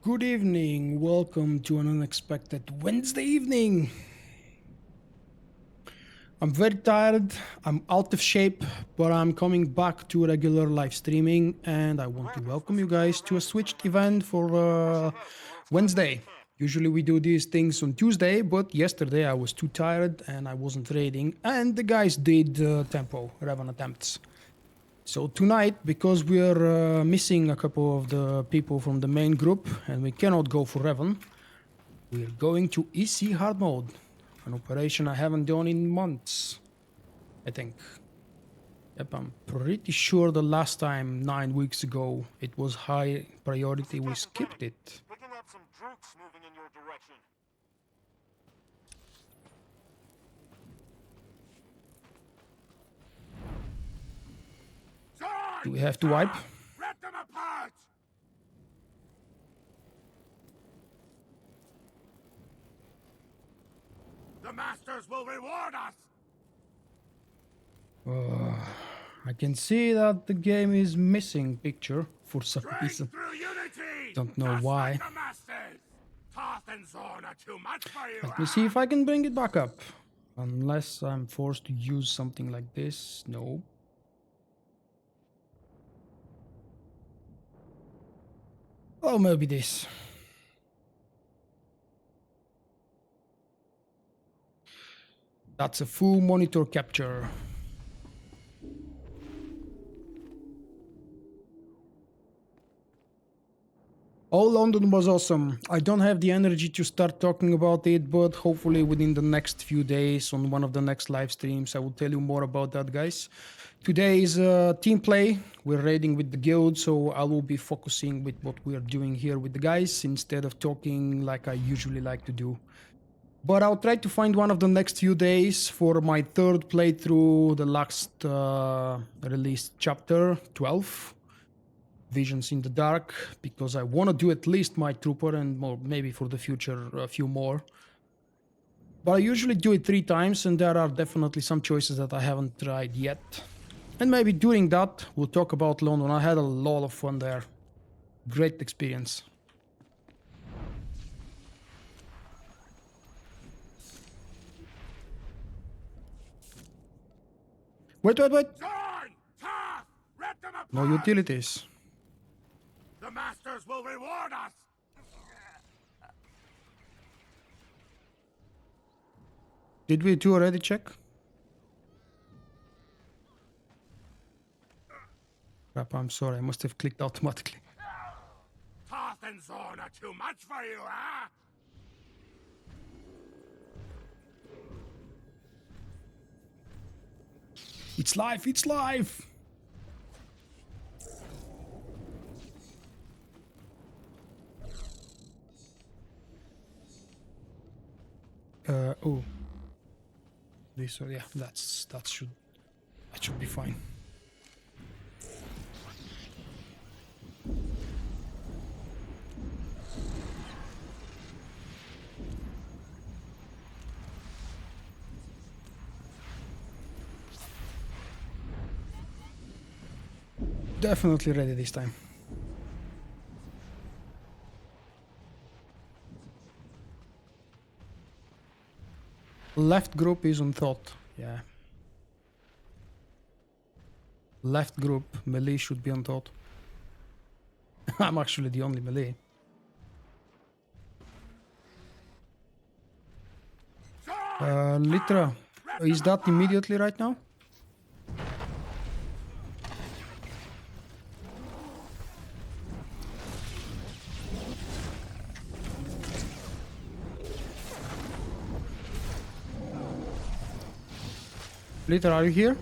Good evening. Welcome to an unexpected Wednesday evening. I'm very tired. I'm out of shape, but I'm coming back to regular live streaming, and I want to welcome you guys to a switched event for Wednesday. Usually we do these things on Tuesday, but yesterday I was too tired and I wasn't raiding, and the guys did tempo, Revan attempts. So tonight, because we are missing a couple of the people from the main group and we cannot go for Revan, we're going to EC hard mode, an operation I haven't done in months, I think. Yep, I'm pretty sure the last time, 9 weeks ago, it was high priority, we skipped it. Picking up some drooks moving in your direction. Do we have to wipe? Rip them apart! The masters will reward us! I can see that the game is missing picture for some reason. Through unity! Don't know Just why. like the masters! Toth and Zorn are too much for you! Let me see if I can bring it back up. Unless I'm forced to use something like this. No. Oh, maybe this. That's a full monitor capture. Oh, London was awesome. I don't have the energy to start talking about it, but hopefully within the next few days on one of the next live streams, I will tell you more about that, guys. Today is team play. We're raiding with the guild, so I will be focusing with what we are doing here with the guys instead of talking like I usually like to do. But I'll try to find one of the next few days for my third playthrough, the last released chapter 12. Visions in the Dark, because I want to do at least my trooper and more, maybe for the future a few more. But I usually do it 3 times, and there are definitely some choices that I haven't tried yet. And maybe during that we'll talk about London. I had a lot of fun there. Great experience. Wait. Zorn! Toth! Rip them apart! No utilities. The masters will reward us! Did we do already check? Crap, I'm sorry, I must have clicked automatically. Toth and Zorn are too much for you, huh? It's live, it's live! Oh. This, yeah, that should be fine. Definitely ready this time. Left group is on thought, yeah. Left group, melee should be on thought. I'm actually the only melee. Litra, is that immediately right now? Litra, are you here?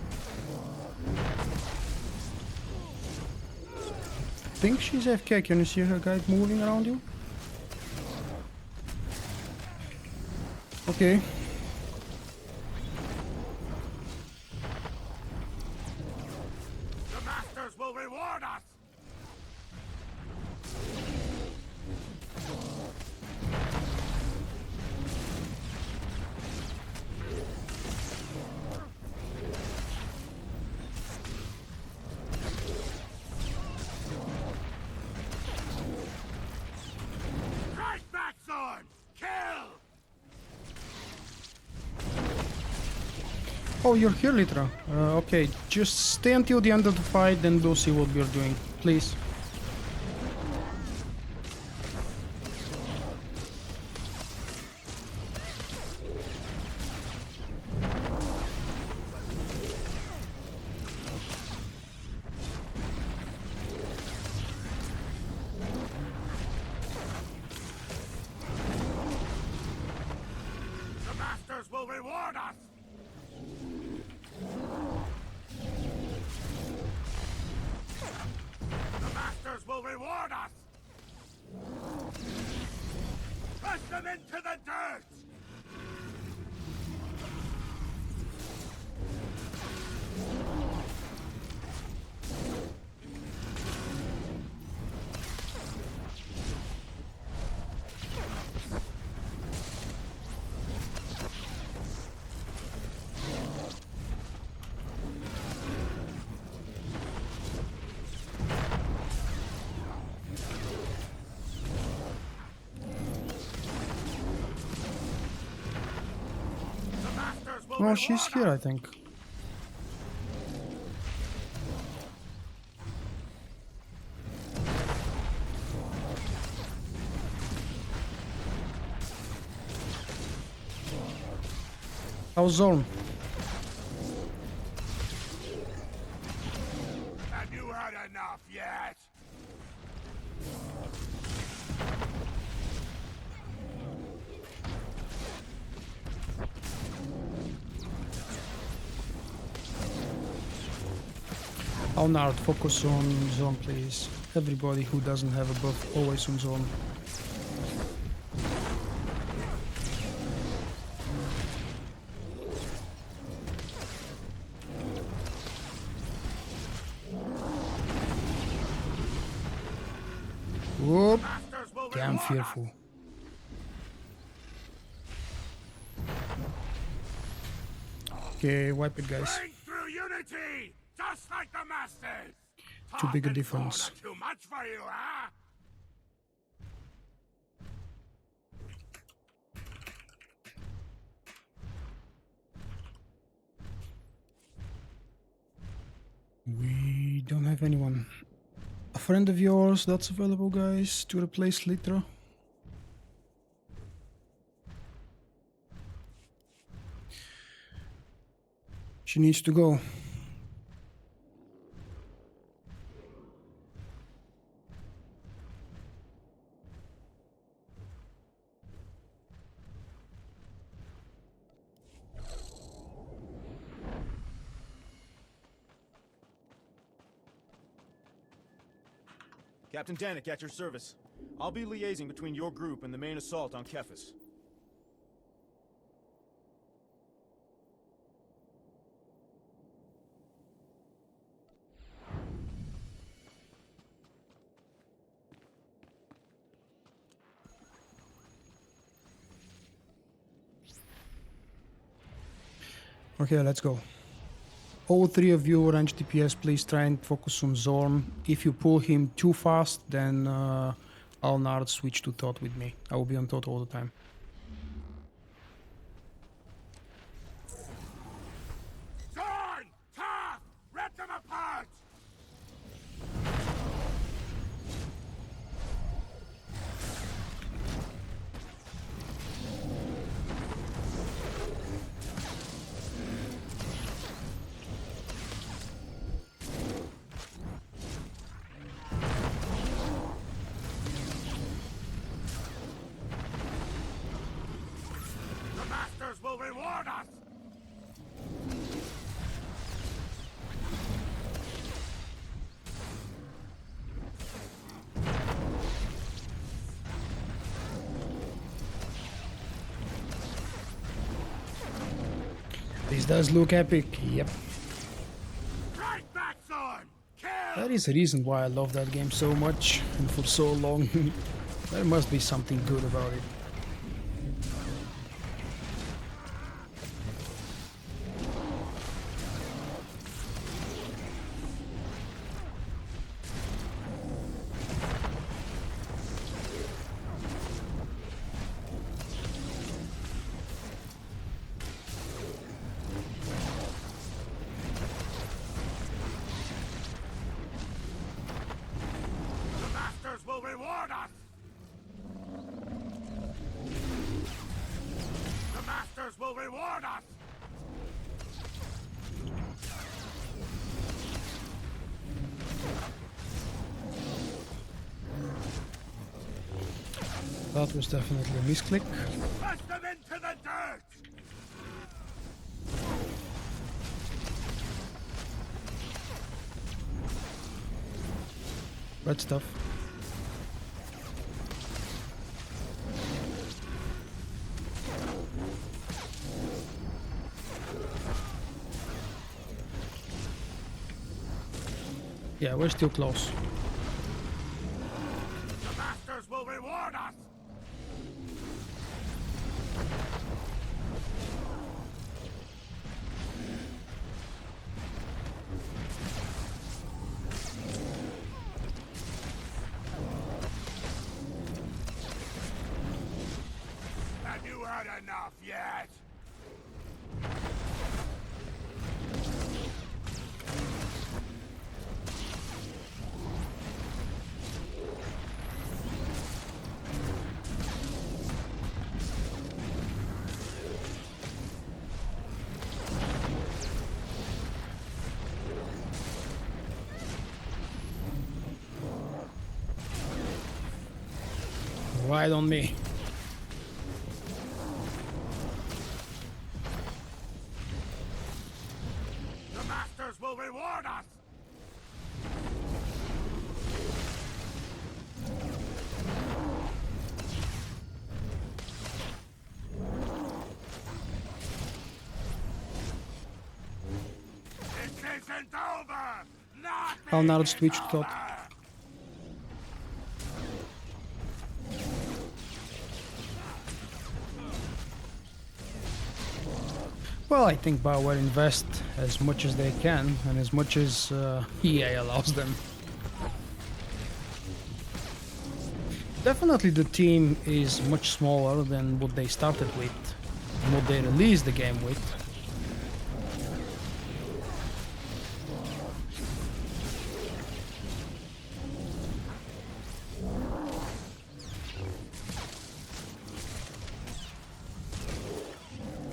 I think she's AFK. Can you see her guy moving around you? Okay. The masters will reward us! Oh, you're here, Litra. Okay, just stay until the end of the fight, then we'll see what we're doing. Please. The masters will reward us! The masters will reward us! Push them into the dirt! The masters will Oh, reward she's here, us! I think. How's Zorn? Have you had enough yet? Alnard, focus on Zorn, please. Everybody who doesn't have a buff, always on Zorn. Whoop! Masters will Okay, I'm reward us! fearful. Okay, wipe it, guys. Bring through unity, just like the masters. Too big a Tough and difference. Zona too much for you, huh? We don't have anyone. A friend of yours that's available, guys, to replace Litra? She needs to go. Captain Danik at your service. I'll be liaising between your group and the main assault on Kephis. Okay, let's go. All three of you range DPS, please try and focus on Zorn. If you pull him too fast, then Alnard switch to Tot with me. I will be on Tot all the time. Zorn! Tough! Rip them apart! The masters will reward us! This does look epic. Yep. Right back, Zorn! Kill! That is the reason why I love that game so much and for so long. There must be something good about it. reward us! That was definitely a misclick. Push them into the dirt! Bad stuff. Yeah, we're still close. The masters will reward us! Have you had enough yet? Right on me. The masters will reward us! It isn't over! How now Nothing it's is switched over! cut. Well, I think BioWare invest as much as they can and as much as EA allows them. Definitely the team is much smaller than what they started with and what they released the game with.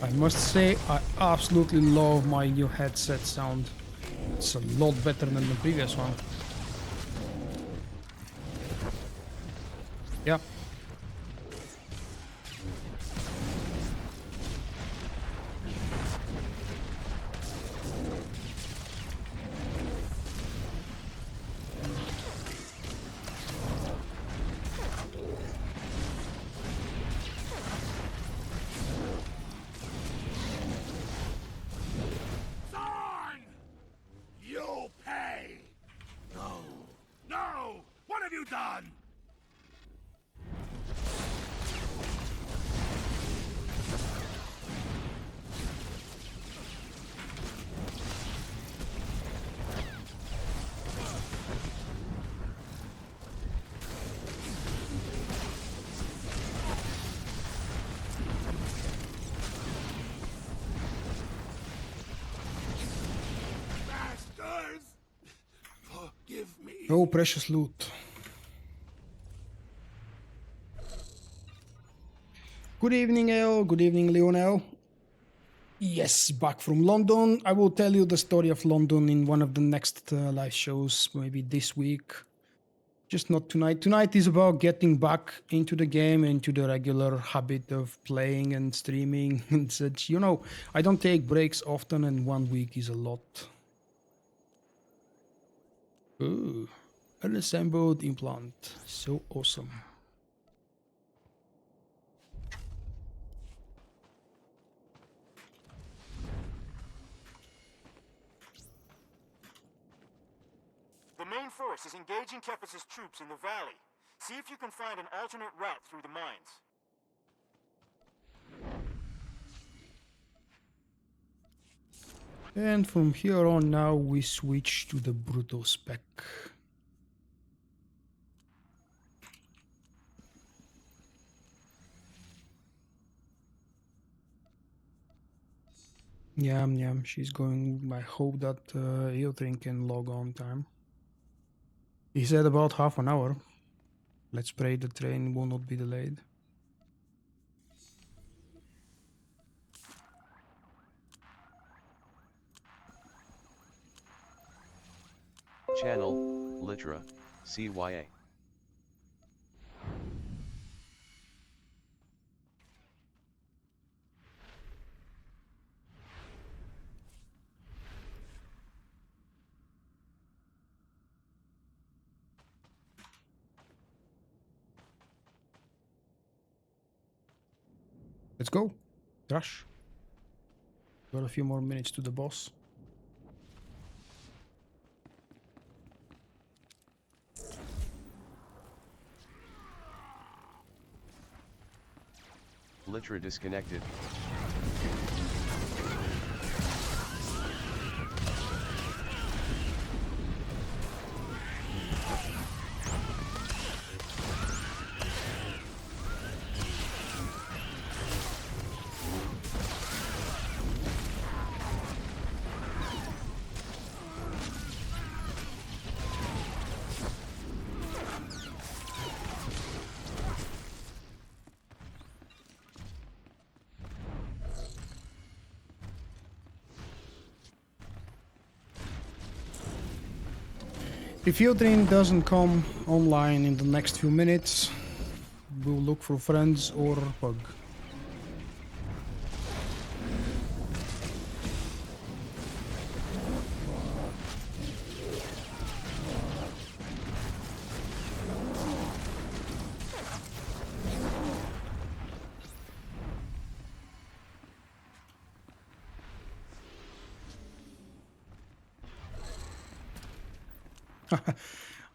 I must say, I absolutely love my new headset sound. It's a lot better than the previous one. Yeah. Zorn! You'll pay! No! No! What have you done? Masters! Forgive me. Oh, precious loot. Good evening, Al. Good evening, Lionel. Yes, back from London. I will tell you the story of London in one of the next live shows, maybe this week. Just not tonight. Tonight is about getting back into the game, into the regular habit of playing and streaming and such. You know, I don't take breaks often, and 1 week is a lot. Ooh, unassembled implant. So awesome. The main force is engaging Kepis' troops in the valley. See if you can find an alternate route through the mines. And from here on now we switch to the Brutto spec. Yum yum, she's going. I hope that Eotrin can log on time. He said about half an hour. Let's pray the train will not be delayed. Channel, Litera, CYA. Let's go. Rush. Got a few more minutes to the boss. Litera disconnected. If filtering doesn't come online in the next few minutes, we'll look for friends or pug.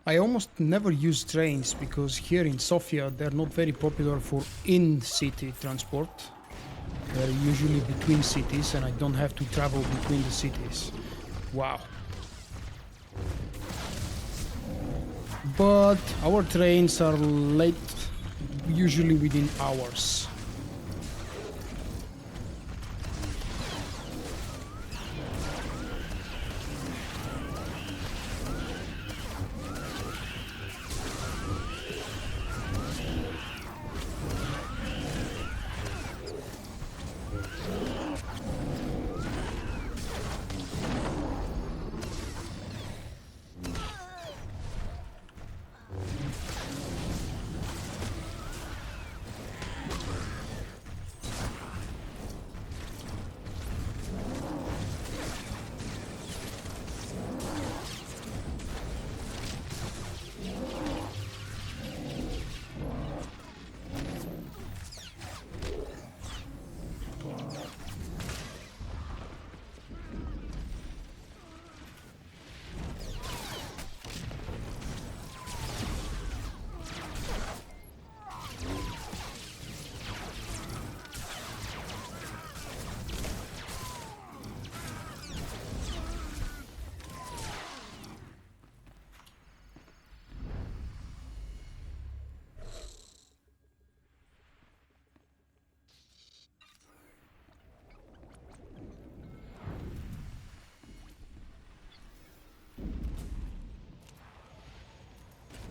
I almost never use trains because here in Sofia they're not very popular for in-city transport. They're usually between cities and I don't have to travel between the cities. Wow. But our trains are late, usually within hours.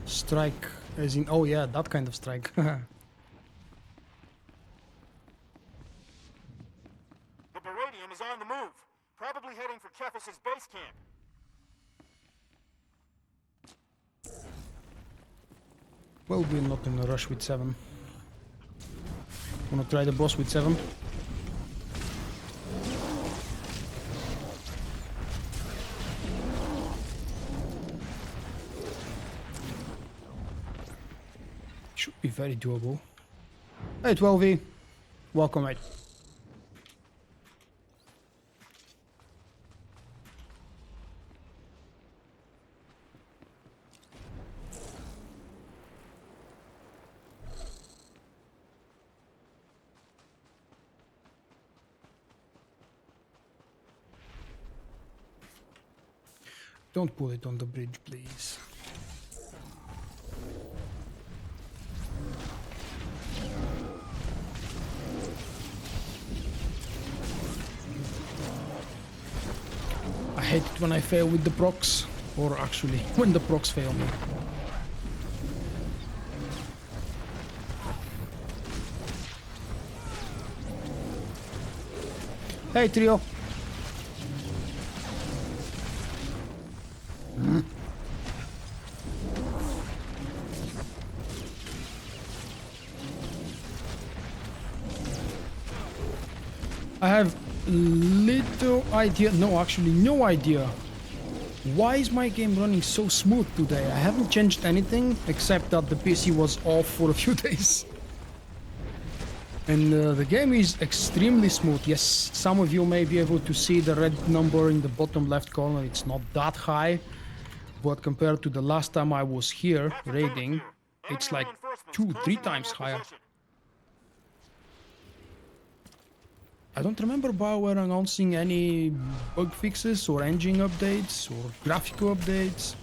Strike, as in, oh yeah, that kind of strike. The Baradium is on the move, probably heading for Kefis' base camp. Well, we're not in a rush with 7. Wanna try the boss with 7? Should be very doable. Hey 12E, welcome mate. Don't pull it on the bridge, please. I hate it when I fail with the procs, or actually, when the procs fail me. Hey, trio. I have little idea, no, actually no idea. Why is my game running so smooth today? I haven't changed anything except that the PC was off for a few days. And the game is extremely smooth. Yes, some of you may be able to see the red number in the bottom left corner. It's not that high, but compared to the last time I was here raiding, it's like 2-3 times higher. I don't remember BioWare announcing any bug fixes or engine updates or graphical updates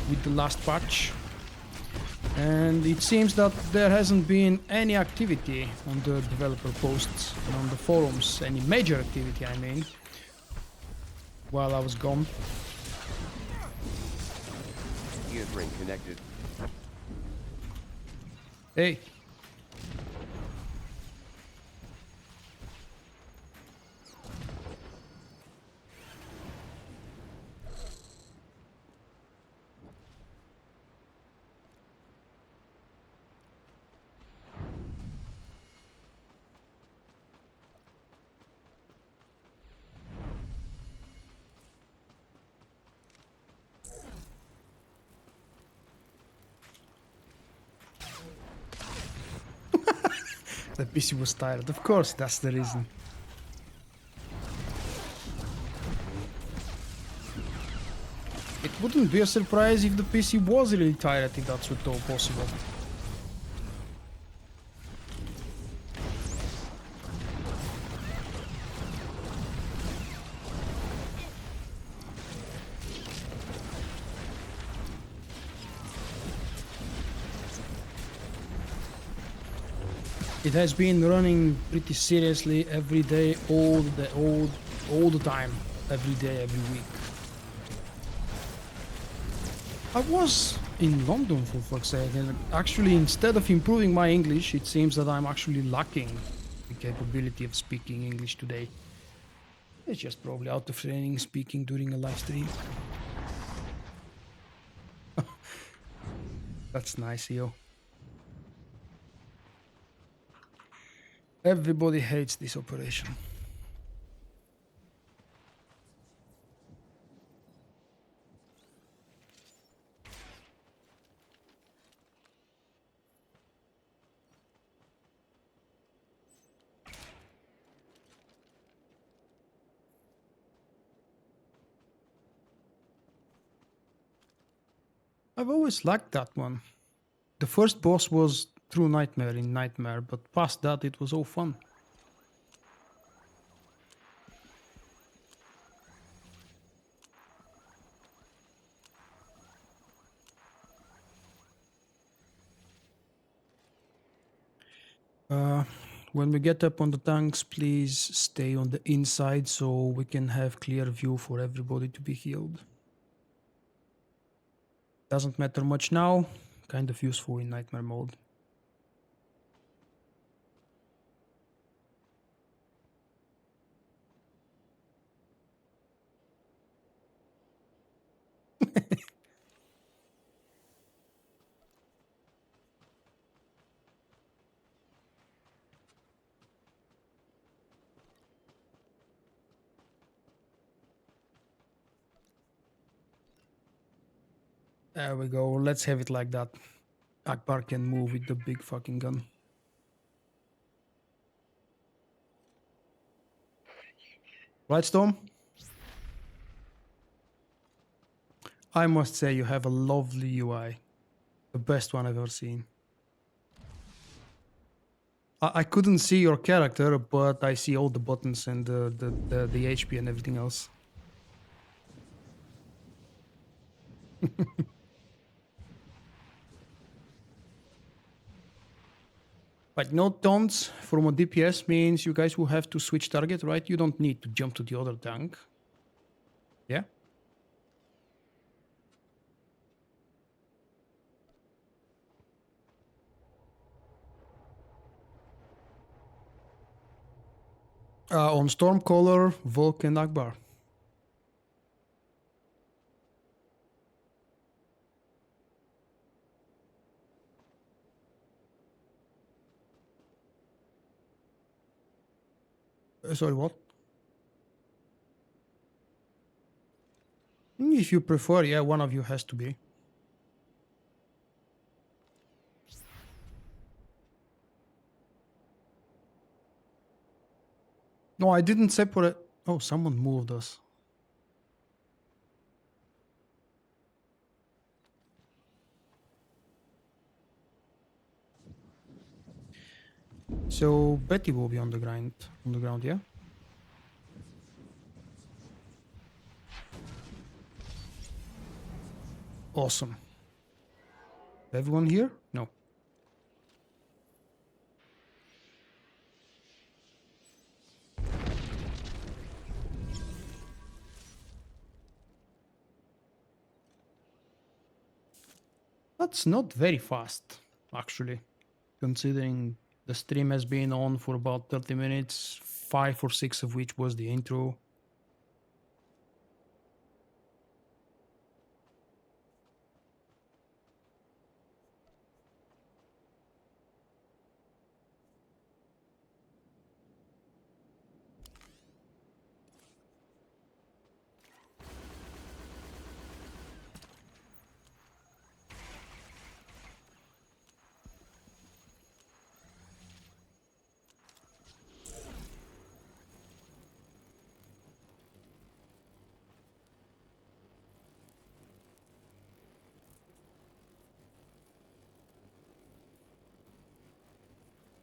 with the last patch. And it seems that there hasn't been any activity on the developer posts and on the forums, any major activity I mean, while I was gone. Earring connected. Hey. The PC was tired. Of course, that's the reason. It wouldn't be a surprise if the PC was really tired, if that's at all possible. It has been running pretty seriously every day, all the time, every day, every week. I was in London for fuck's sake, and actually instead of improving my English, it seems that I'm actually lacking the capability of speaking English today. It's just probably out of training speaking during a live stream. That's nice, yo. Everybody hates this operation. I've always liked that one. The first boss was True Nightmare in Nightmare, but past that it was all fun. When we get up on the tanks, please stay on the inside so we can have clear view for everybody to be healed. Doesn't matter much now, kind of useful in Nightmare mode. There we go, let's have it like that. Akbar can move with the big fucking gun. Right, Storm? I must say you have a lovely UI. The best one I've ever seen. I couldn't see your character, but I see all the buttons and the HP and everything else. But no taunts from a DPS means you guys will have to switch target, right? You don't need to jump to the other tank. Yeah? On Stormcaller, Volk and Akbar. Sorry, what? If you prefer, yeah, one of you has to be. No, I didn't separate. Oh, someone moved us. So Betty will be on the ground, yeah? Awesome. Everyone here? No. That's not very fast, actually, considering the stream has been on for about 30 minutes, 5 or 6 of which was the intro.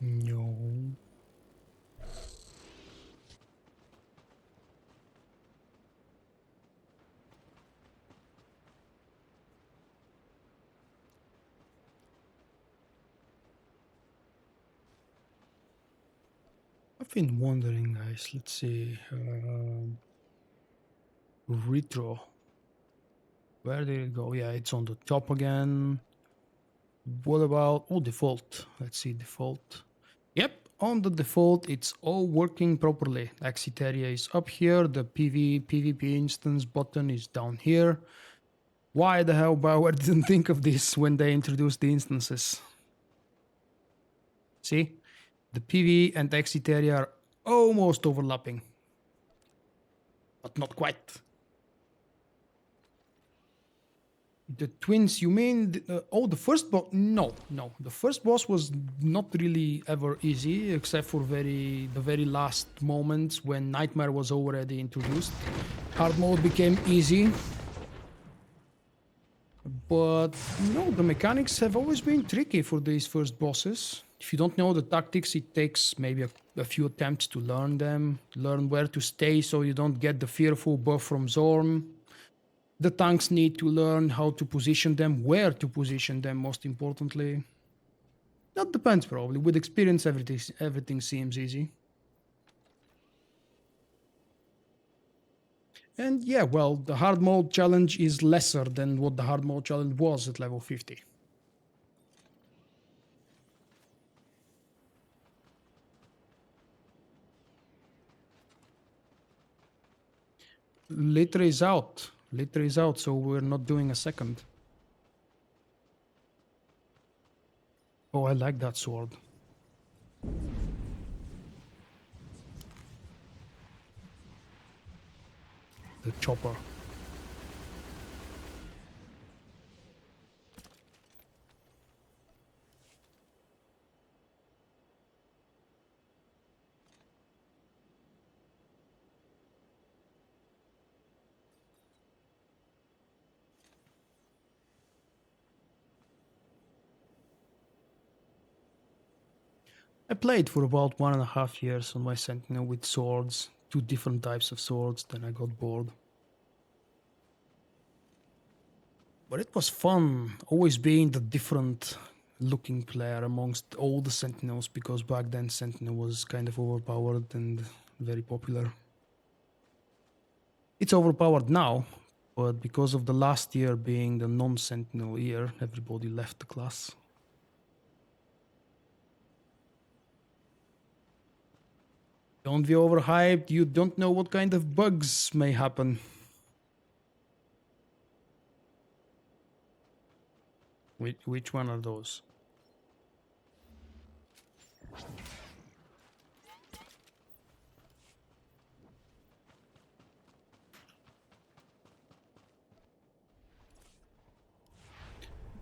No. I've been wondering, guys. Let's see. Retro. Where did it go? Yeah, it's on the top again. What about default? Let's see default. Yep, on the default, it's all working properly. Exit area is up here. The PvP instance button is down here. Why the hell Bauer didn't think of this when they introduced the instances? See, the PV and exit area are almost overlapping, but not quite. The twins, you mean? The first boss? No. The first boss was not really ever easy, except for the very last moments when Nightmare was already introduced. Hard mode became easy. But no, the mechanics have always been tricky for these first bosses. If you don't know the tactics, it takes maybe a few attempts to learn them, learn where to stay so you don't get the fearful buff from Zorn. The tanks need to learn how to position them, where to position them, most importantly. That depends, probably. With experience, everything seems easy. And yeah, well, the hard mode challenge is lesser than what the hard mode challenge was at level 50. Litter is out. Litter is out, so we're not doing a second. Oh, I like that sword. The chopper. I played for about 1.5 years on my Sentinel with swords, 2 different types of swords, then I got bored. But it was fun, always being the different looking player amongst all the Sentinels, because back then Sentinel was kind of overpowered and very popular. It's overpowered now, but because of the last year being the non-Sentinel year, everybody left the class. Don't be overhyped, you don't know what kind of bugs may happen. Which one are those?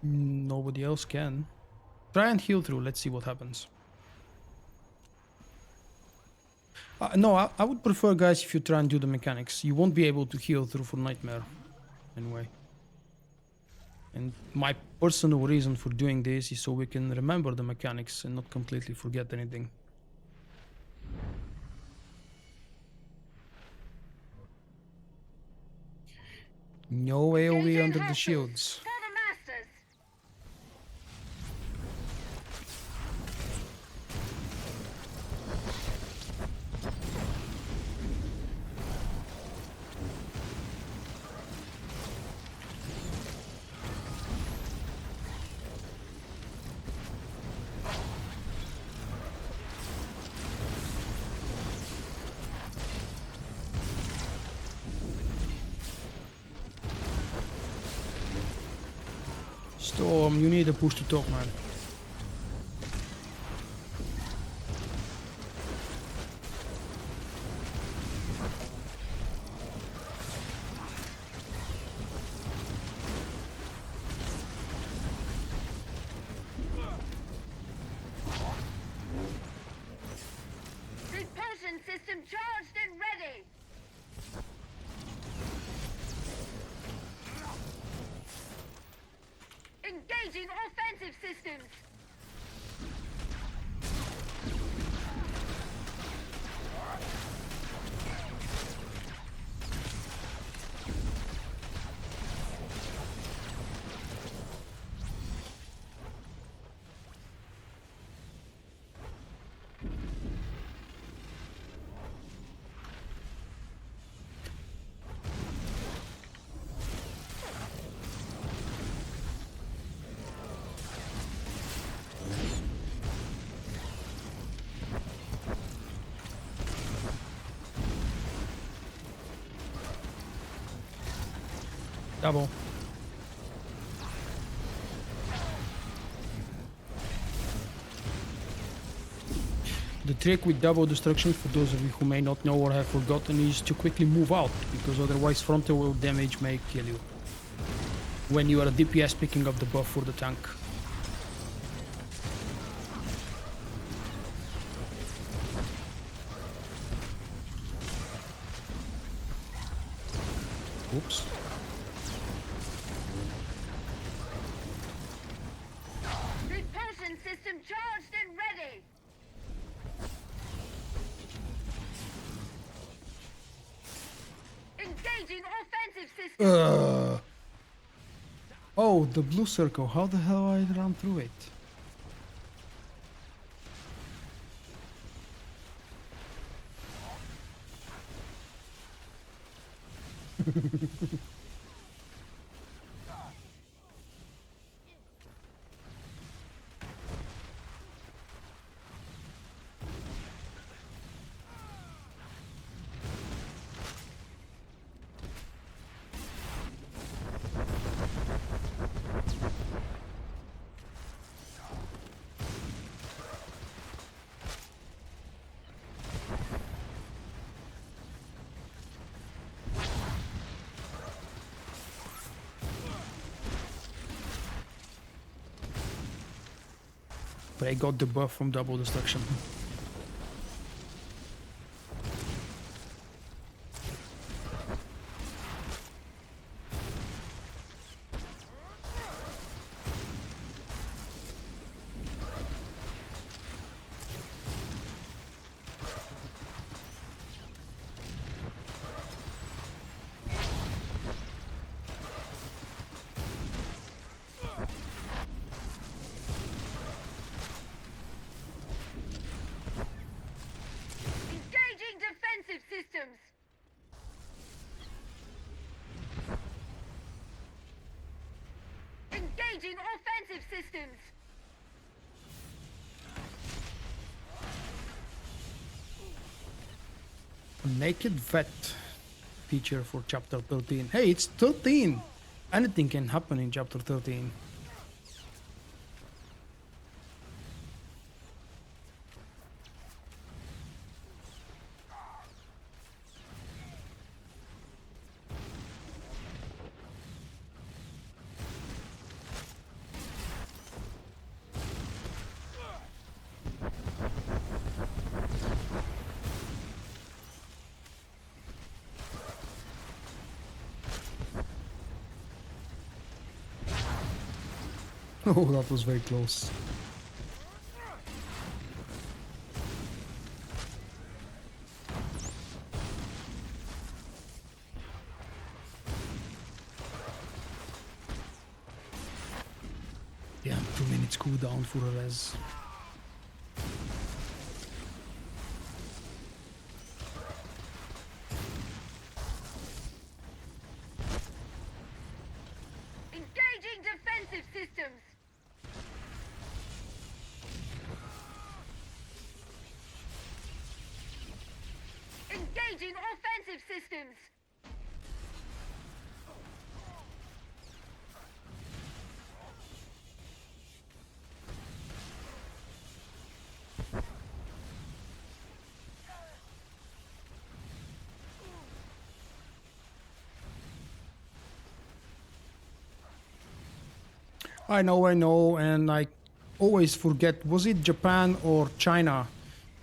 Nobody else can. Try and heal through. Let's see what happens. No, I would prefer, guys, if you try and do the mechanics. You won't be able to heal through for Nightmare. Anyway. And my personal reason for doing this is so we can remember the mechanics and not completely forget anything. No AoE under the shields. For the masters. Storm, you need a push to talk, man. Repulsion system charged and ready. Engaging offensive systems. Double. The trick with double destruction, for those of you who may not know or have forgotten, is to quickly move out, because otherwise frontal damage may kill you. When you are a DPS picking up the buff for the tank. Oops. Repulsion system charged and ready. Engaging offensive system. Oh, the blue circle. How the hell I run through it? But I got the buff from double destruction. Engaging defensive systems. Engaging offensive systems. Naked vet feature for chapter 13. Hey, it's 13! Anything can happen in chapter 13. Oh, that was very close. Yeah, 2 minutes cooldown for a res. Engaging defensive systems. Engaging offensive systems. I know, and I always forget, was it Japan or China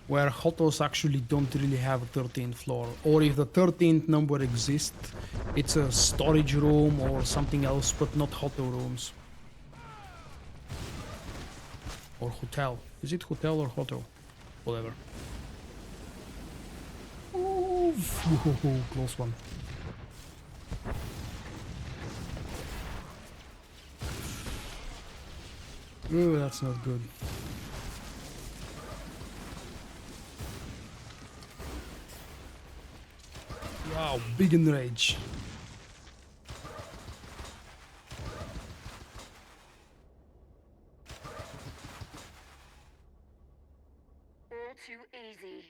where Hotos actually don't really have a 13th floor? Or if the 13th number exists, it's a storage room or something else, but not Hoto rooms. Or hotel. Is it hotel or Hoto? Whatever. Ooh, close one. Ooh, that's not good. Wow, big enrage. All too easy.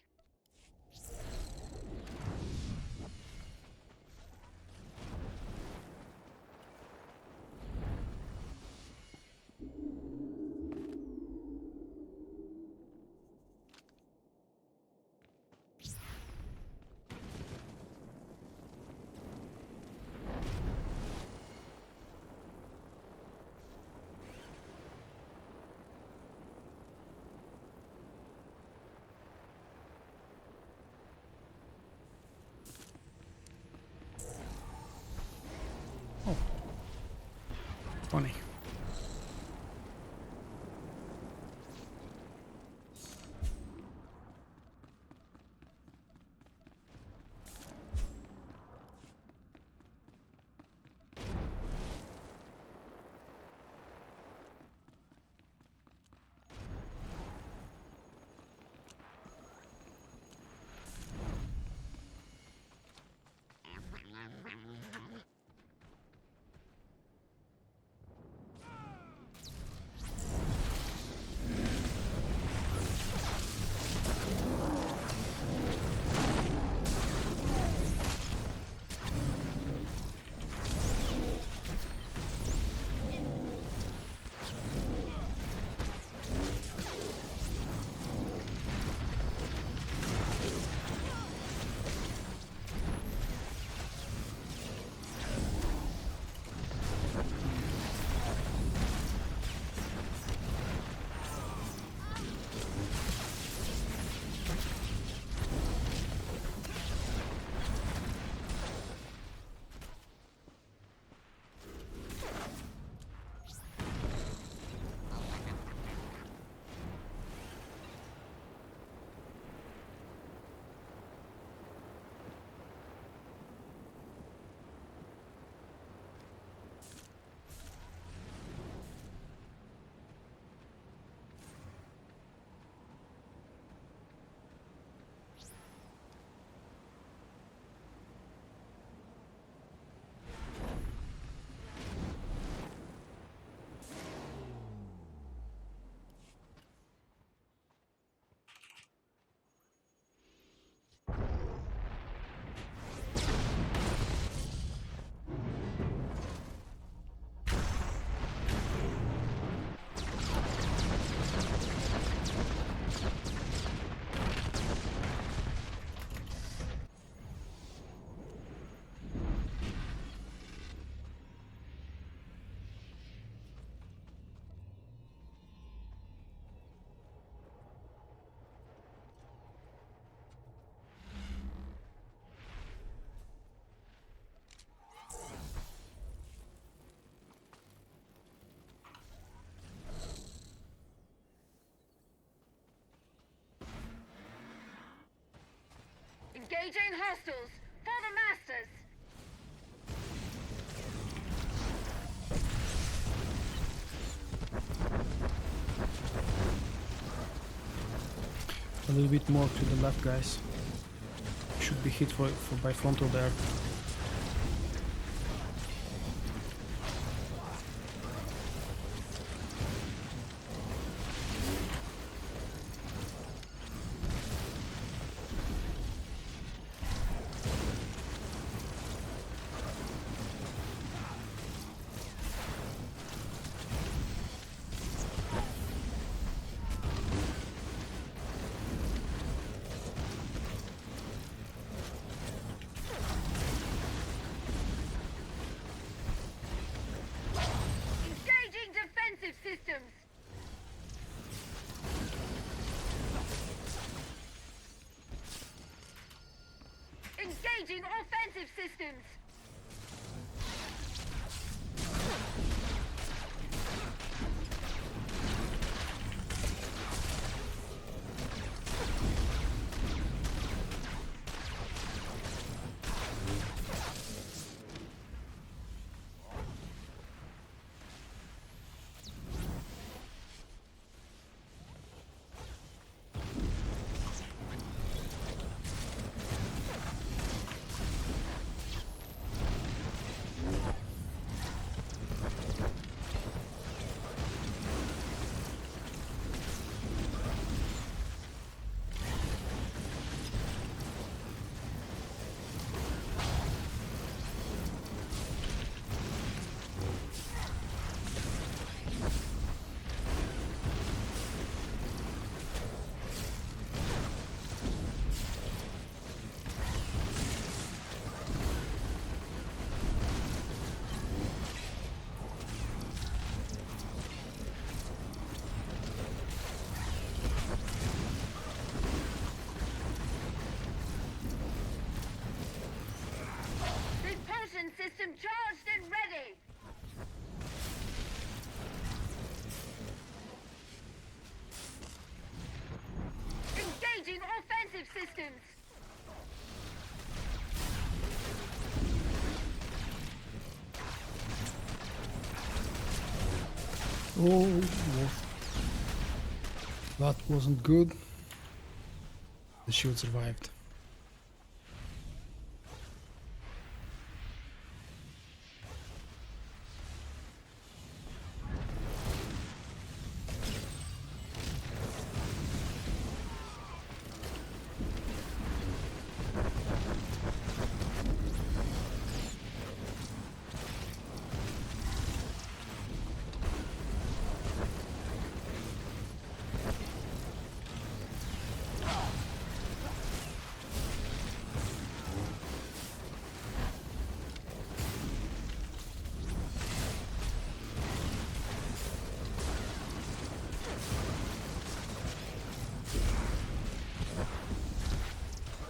Funny. Engaging hostiles for the masters. A little bit more to the left, guys. Should be hit by frontal there. Engaging defensive systems. Engaging offensive systems. Repulsion system charged and ready. Engaging offensive systems. Oh, that wasn't good. The shield survived.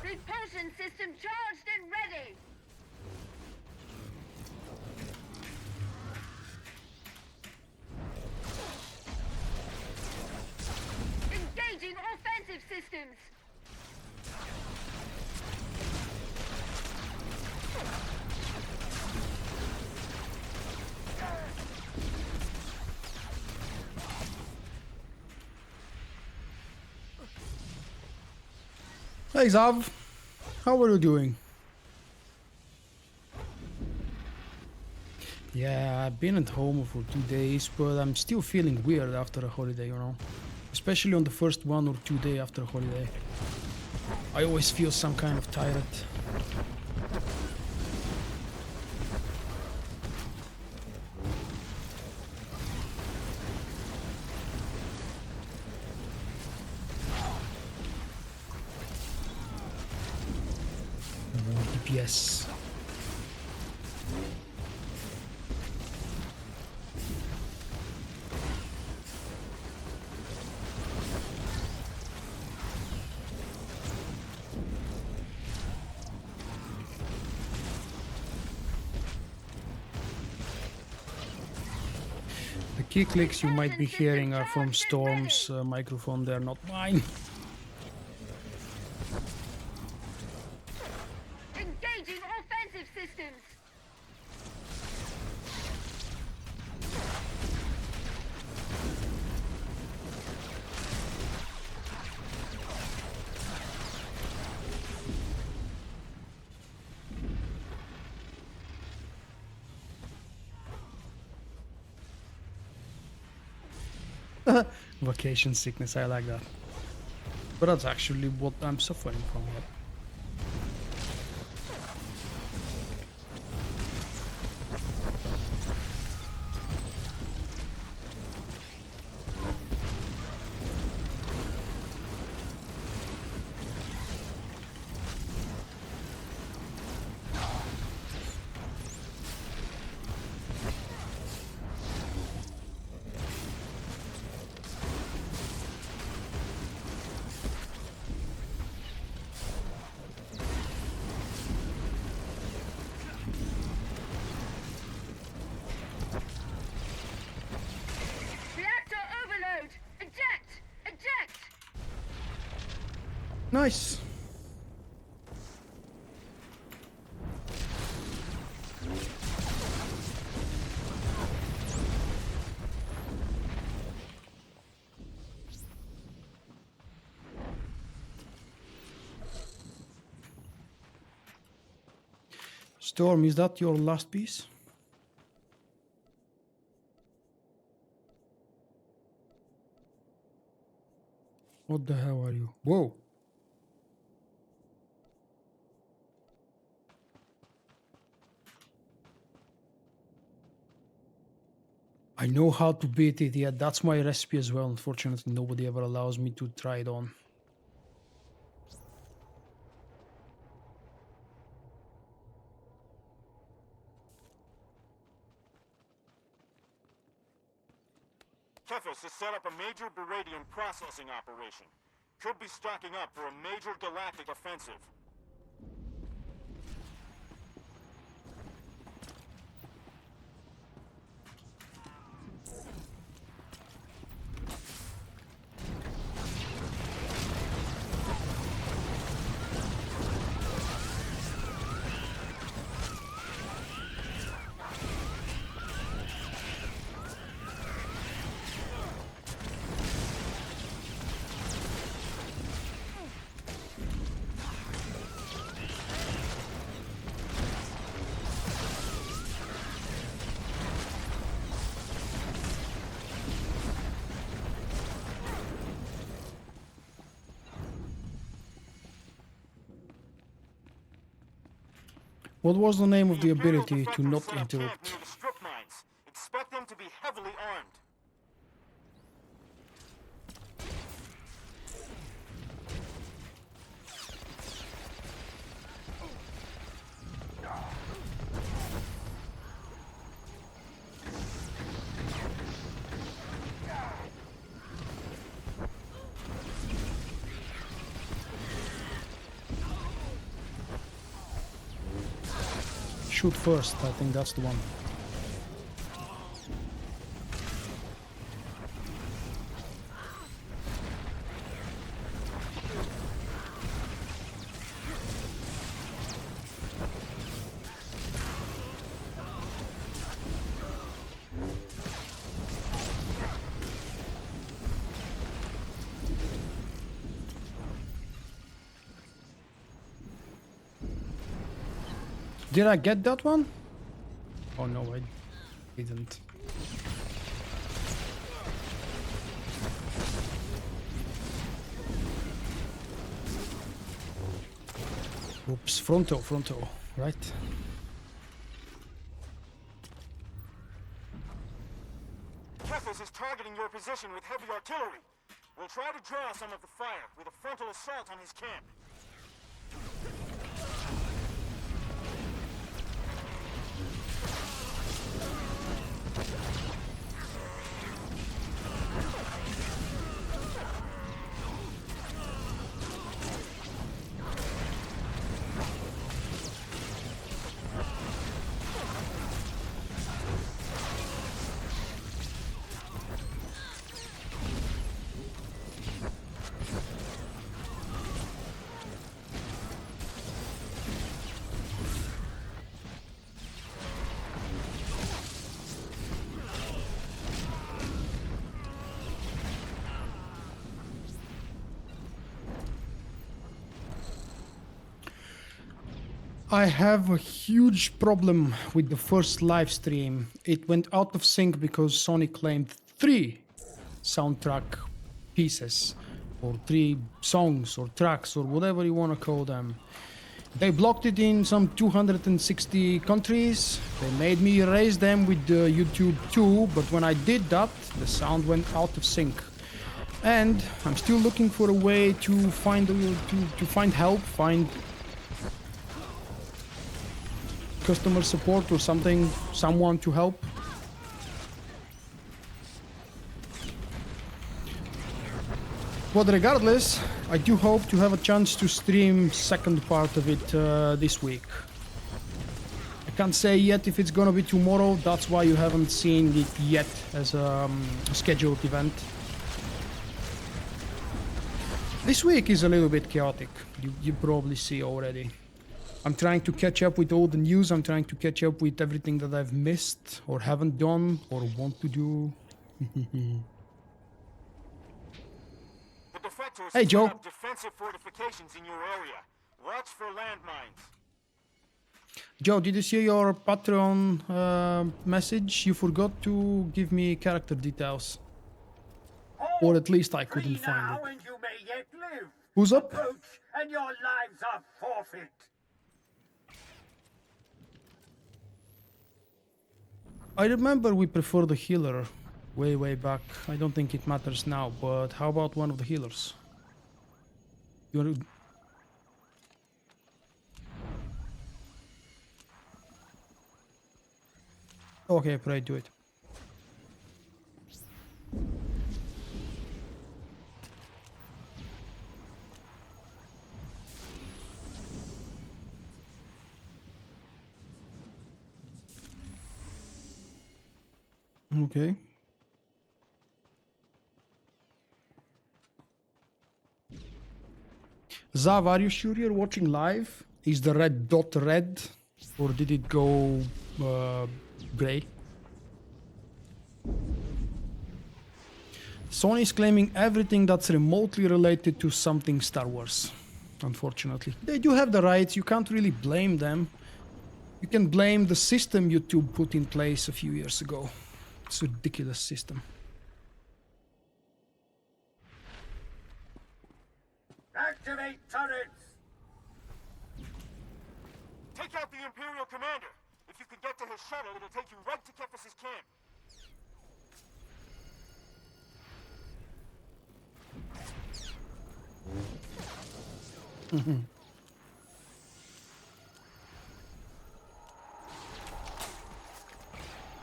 Repulsion system charged and ready. Engaging offensive systems. Hey Zav, how are you doing? Yeah, I've been at home for 2 days, but I'm still feeling weird after a holiday, you know. Especially on the first 1 or 2 days after a holiday. I always feel some kind of tired. DPS. The key clicks you might be hearing are from Storm's microphone, they're not mine. Engaging offensive systems. Vacation sickness, I like that. But that's actually what I'm suffering from here. Reactor overload. Eject. Eject. Nice. Storm, is that your last piece? What the hell are you? Whoa! I know how to beat it, yeah, that's my recipe as well. Unfortunately, nobody ever allows me to try it on. Kefis has set up a major Beradian processing operation. Could be stocking up for a major galactic offensive. What was the name of the Imperial ability to defectors not set up camp interrupt? near the strip mines. Expect them to be heavily armed. Shoot first, I think that's the one. Did I get that one? Oh no, I didn't. Oops, fronto, right? Kefis is targeting your position with heavy artillery. We'll try to draw some of the fire with a frontal assault on his camp. I have a huge problem with the first live stream. It went out of sync because Sony claimed 3 soundtrack pieces, or 3 songs, or tracks, or whatever you want to call them. They blocked it in some 260 countries. They made me erase them with YouTube too, but when I did that, the sound went out of sync. And I'm still looking for a way to find help, find customer support or something, someone to help. But regardless, I do hope to have a chance to stream second part of it this week. I can't say yet if it's gonna be tomorrow, that's why you haven't seen it yet as a scheduled event. This week is a little bit chaotic, you probably see already. I'm trying to catch up with all the news, I'm trying to catch up with everything that I've missed, or haven't done, or want to do. The defectors Hey, Joe. set up defensive fortifications in your area. Watch for landmines. Joe, did you see your Patreon message? You forgot to give me character details. Or at least I couldn't find it. And you may yet live. Who's up? Approach, and your lives are forfeit. I remember we prefer the healer way back. I don't think it matters now, but how about one of the healers? You're... Okay, pray, do it. Okay. Zav, are you sure you're watching live? Is the red dot red? Or did it go gray? Sony is claiming everything that's remotely related to something Star Wars. Unfortunately. They do have the rights, you can't really blame them. You can blame the system YouTube put in place a few years ago. It's a ridiculous system. Activate turrets. Take out the Imperial commander. If you could get to his shuttle, it'll take you right to Kephis's camp.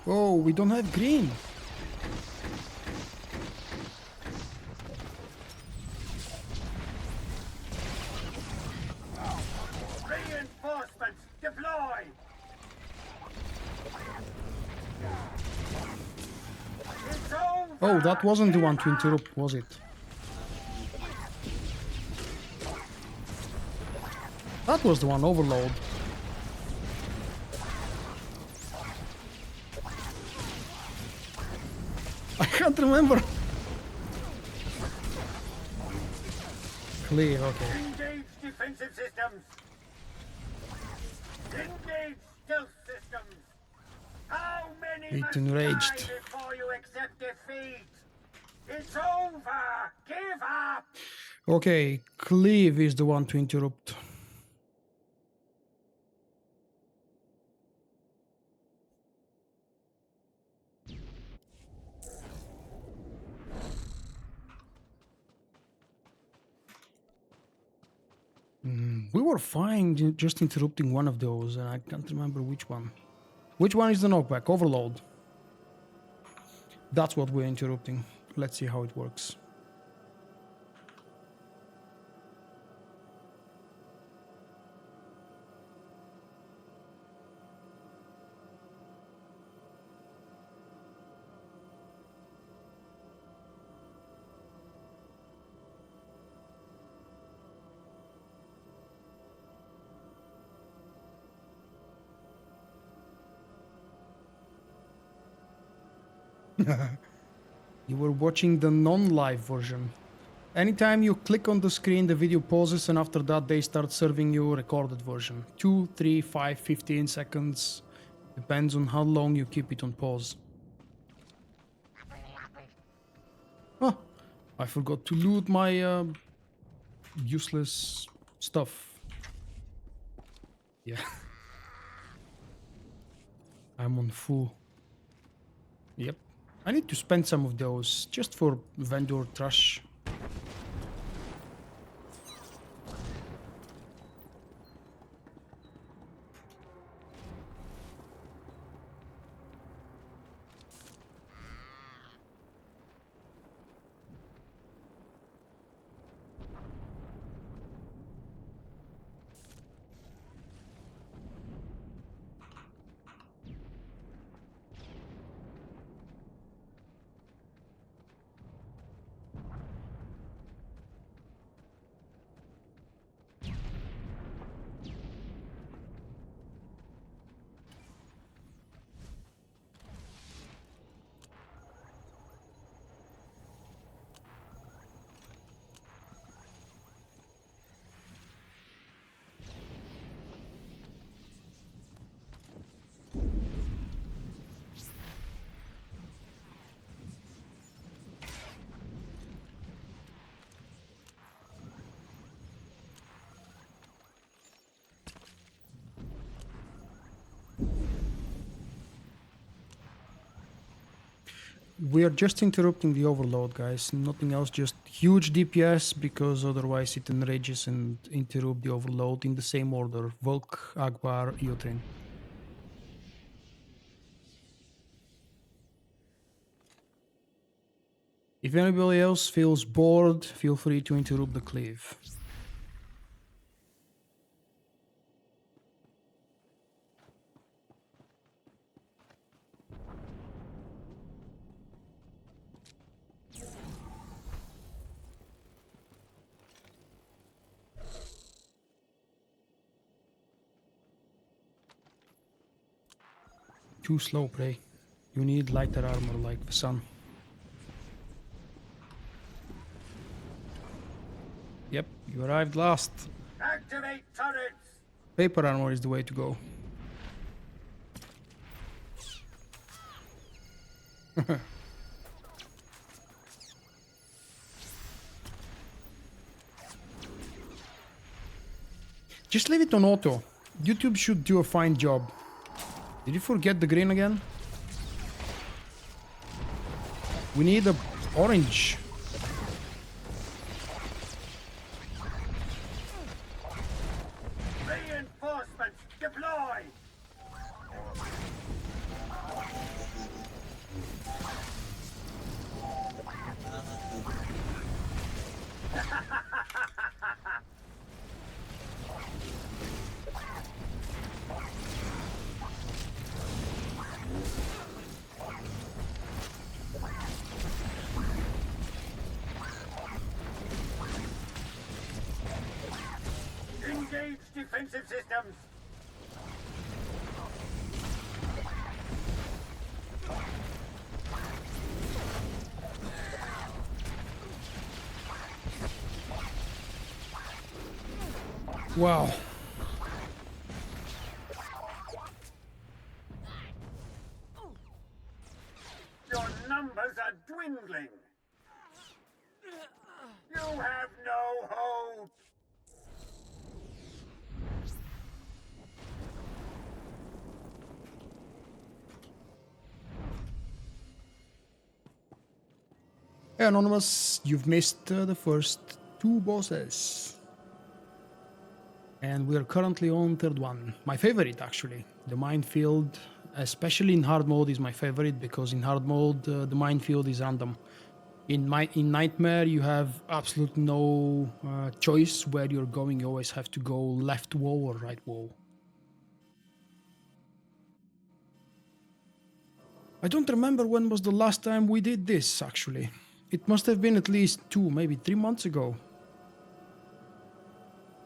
Oh, we don't have green. Reinforcements deploy. It's over. Oh, that wasn't the one to interrupt, was it? That was the one, overload. I can't remember. Clear, okay. Engage defensive systems. Engage stealth systems. How many It's must enraged. die before you accept defeat? It's over. Give up. Okay, Cleve is the one to interrupt. We were fine just interrupting one of those, and I can't remember which one. Which one is the knockback? Overload. That's what we're interrupting. Let's see how it works. You were watching the non-live version. Anytime you click on the screen, the video pauses, and after that they start serving you a recorded version. 2, 3, 5, 15 seconds. Depends on how long you keep it on pause. Oh, I forgot to loot my useless stuff. Yeah. I'm on full. Yep. I need to spend some of those just for vendor trash. We are just interrupting the overload, guys. Nothing else, just huge DPS, because otherwise it enrages and interrupt the overload in the same order. Volk, Akbar, Eotrin. If anybody else feels bored, feel free to interrupt the cleave. Too slow, Prey. You need lighter armor like the sun. Yep, you arrived last. Activate turrets! Paper armor is the way to go. Just leave it on auto. YouTube should do a fine job. Did you forget the green again? We need a orange. Reinforcements deploy! Engage defensive systems! Wow. Your numbers are dwindling! You have no hope! Hey, Anonymous, you've missed the first 2 bosses. And we are currently on third one. My favorite, actually. The minefield, especially in hard mode, is my favorite, because in hard mode, the minefield is random. In Nightmare, you have absolutely no choice where you're going. You always have to go left wall or right wall. I don't remember when was the last time we did this, actually. It must have been at least 2, maybe 3 months ago.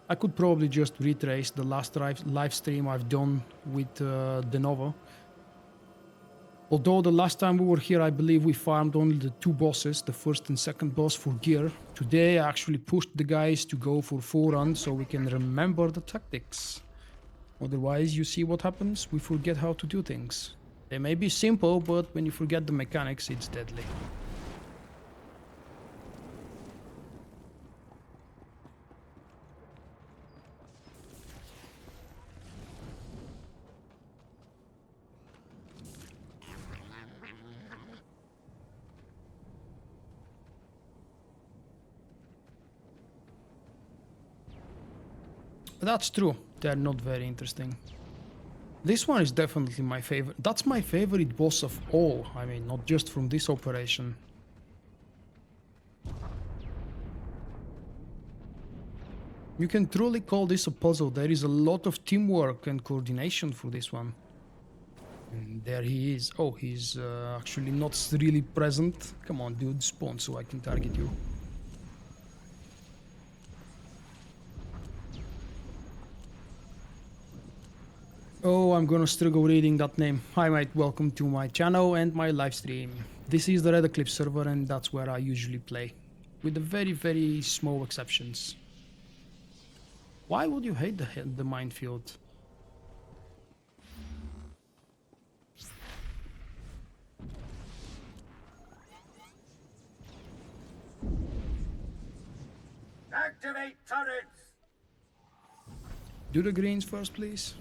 I could probably just retrace the last live stream I've done with Denova. Although the last time we were here, I believe we farmed only the 2 bosses, the first and second boss for gear. Today I actually pushed the guys to go for 4 runs so we can remember the tactics. Otherwise, you see what happens? We forget how to do things. They may be simple, but when you forget the mechanics, it's deadly. That's true. They're not very interesting. This one is definitely my favorite. That's my favorite boss of all. I mean, not just from this operation. You can truly call this a puzzle. There is a lot of teamwork and coordination for this one. And there he is. Oh, he's actually not really present. Come on, dude, spawn so I can target you. Oh, I'm gonna struggle reading that name. Hi mate, welcome to my channel and my live stream. This is the Red Eclipse server and that's where I usually play. With the very small exceptions. Why would you hate the minefield? Activate turrets! Do the greens first, please.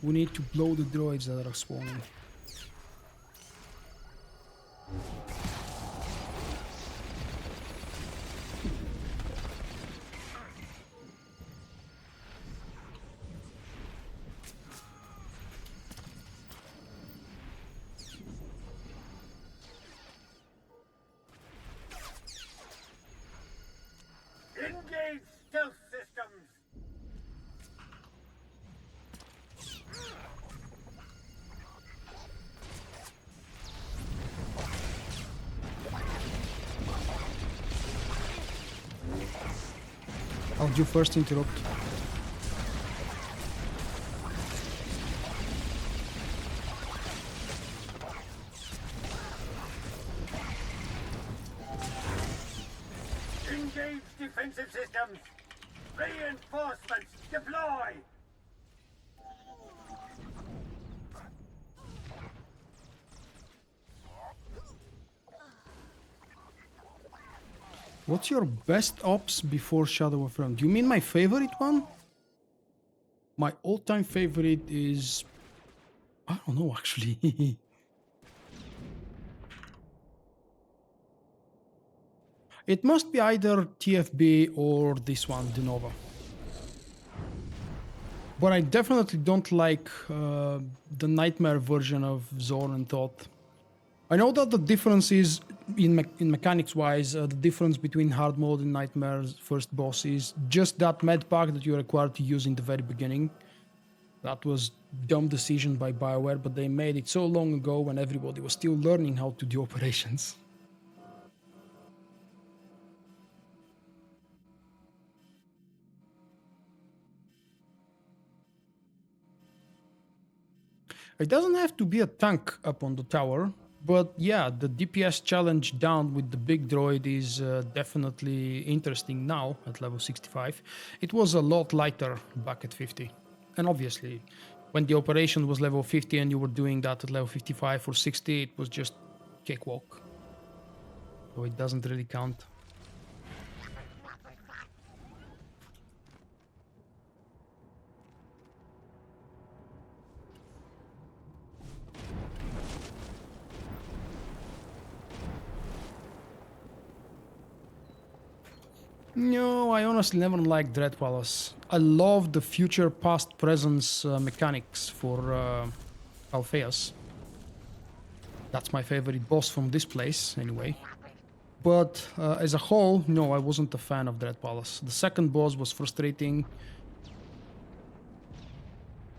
We need to blow the droids that are spawning. Engage stealth systems! I'll do first interrupt. Engage defensive systems! Reinforcements deploy! What's your best ops before Shadow of Realm? Do you mean my favorite one? My all-time favorite is... I don't know, actually. It must be either TFB or this one, Denova. But I definitely don't like the Nightmare version of Zor and Thoth. I know that the difference is, in mechanics-wise, the difference between hard mode and Nightmare's first boss is just that med pack that you're required to use in the very beginning. That was dumb decision by BioWare, but they made it so long ago when everybody was still learning how to do operations. It doesn't have to be a tank up on the tower. But yeah, the DPS challenge down with the big droid is definitely interesting now at level 65. It was a lot lighter back at 50. And obviously, when the operation was level 50 and you were doing that at level 55 or 60, it was just cakewalk. So it doesn't really count. No, I honestly never liked Dread Palace. I love the future past presence mechanics for Alpheus. That's my favorite boss from this place, anyway. But as a whole, no, I wasn't a fan of Dread Palace. The second boss was frustrating.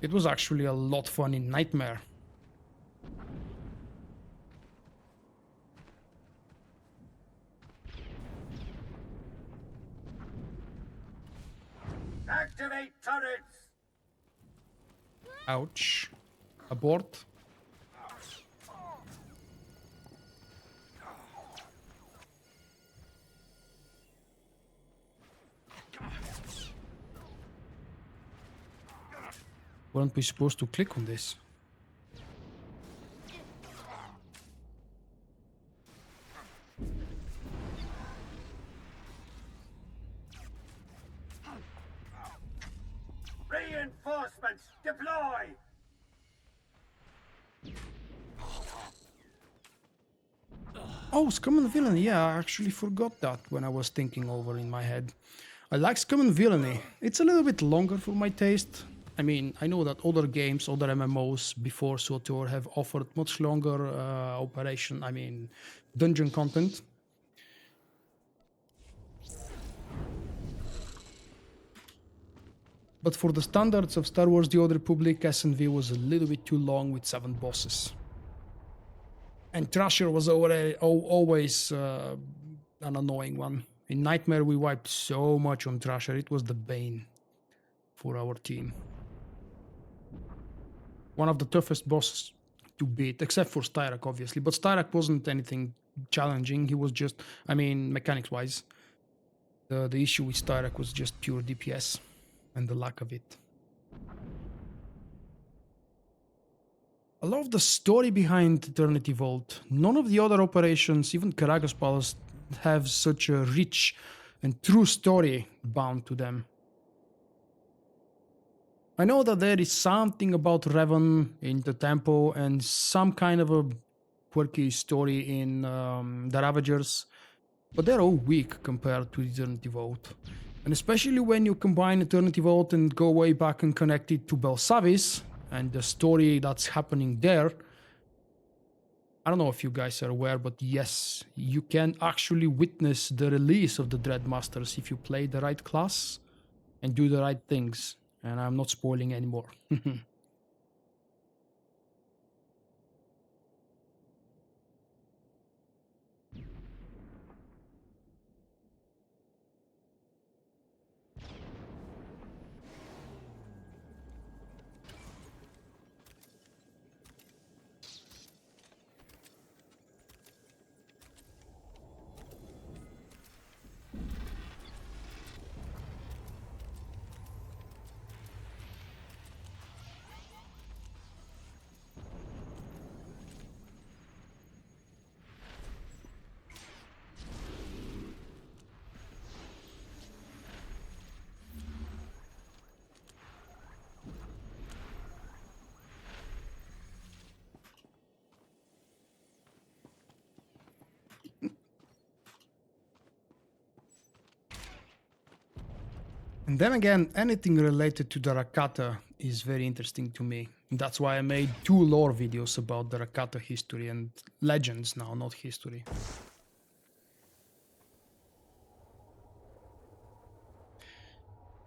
It was actually a lot fun in Nightmare. Activate turrets! Ouch. Abort. Weren't we supposed to click on this? Reinforcements deploy! Oh, Scum and Villainy. Yeah, I actually forgot that when I was thinking over in my head. I like Scum and Villainy. It's a little bit longer for my taste. I mean, I know that other games, other MMOs before SWTOR have offered much longer dungeon content. But for the standards of Star Wars The Old Republic, SNV was a little bit too long with 7 bosses. And Thrasher was always an annoying one. In Nightmare, we wiped so much on Thrasher. It was the bane for our team. One of the toughest bosses to beat, except for Styrak, obviously. But Styrak wasn't anything challenging. He was just, mechanics-wise, the issue with Styrak was just pure DPS and the lack of it. I love the story behind Eternity Vault. None of the other operations, even Karagas Palace, have such a rich and true story bound to them. I know that there is something about Revan in the tempo and some kind of a quirky story in the Ravagers, but they're all weak compared to Eternity Vault. And especially when you combine Eternity Vault and go way back and connect it to Belsavis and the story that's happening there. I don't know if you guys are aware, but yes, you can actually witness the release of the Dreadmasters if you play the right class and do the right things. And I'm not spoiling anymore. And then again, anything related to the Rakata is very interesting to me. That's why I made 2 lore videos about the Rakata history and legends now, not history.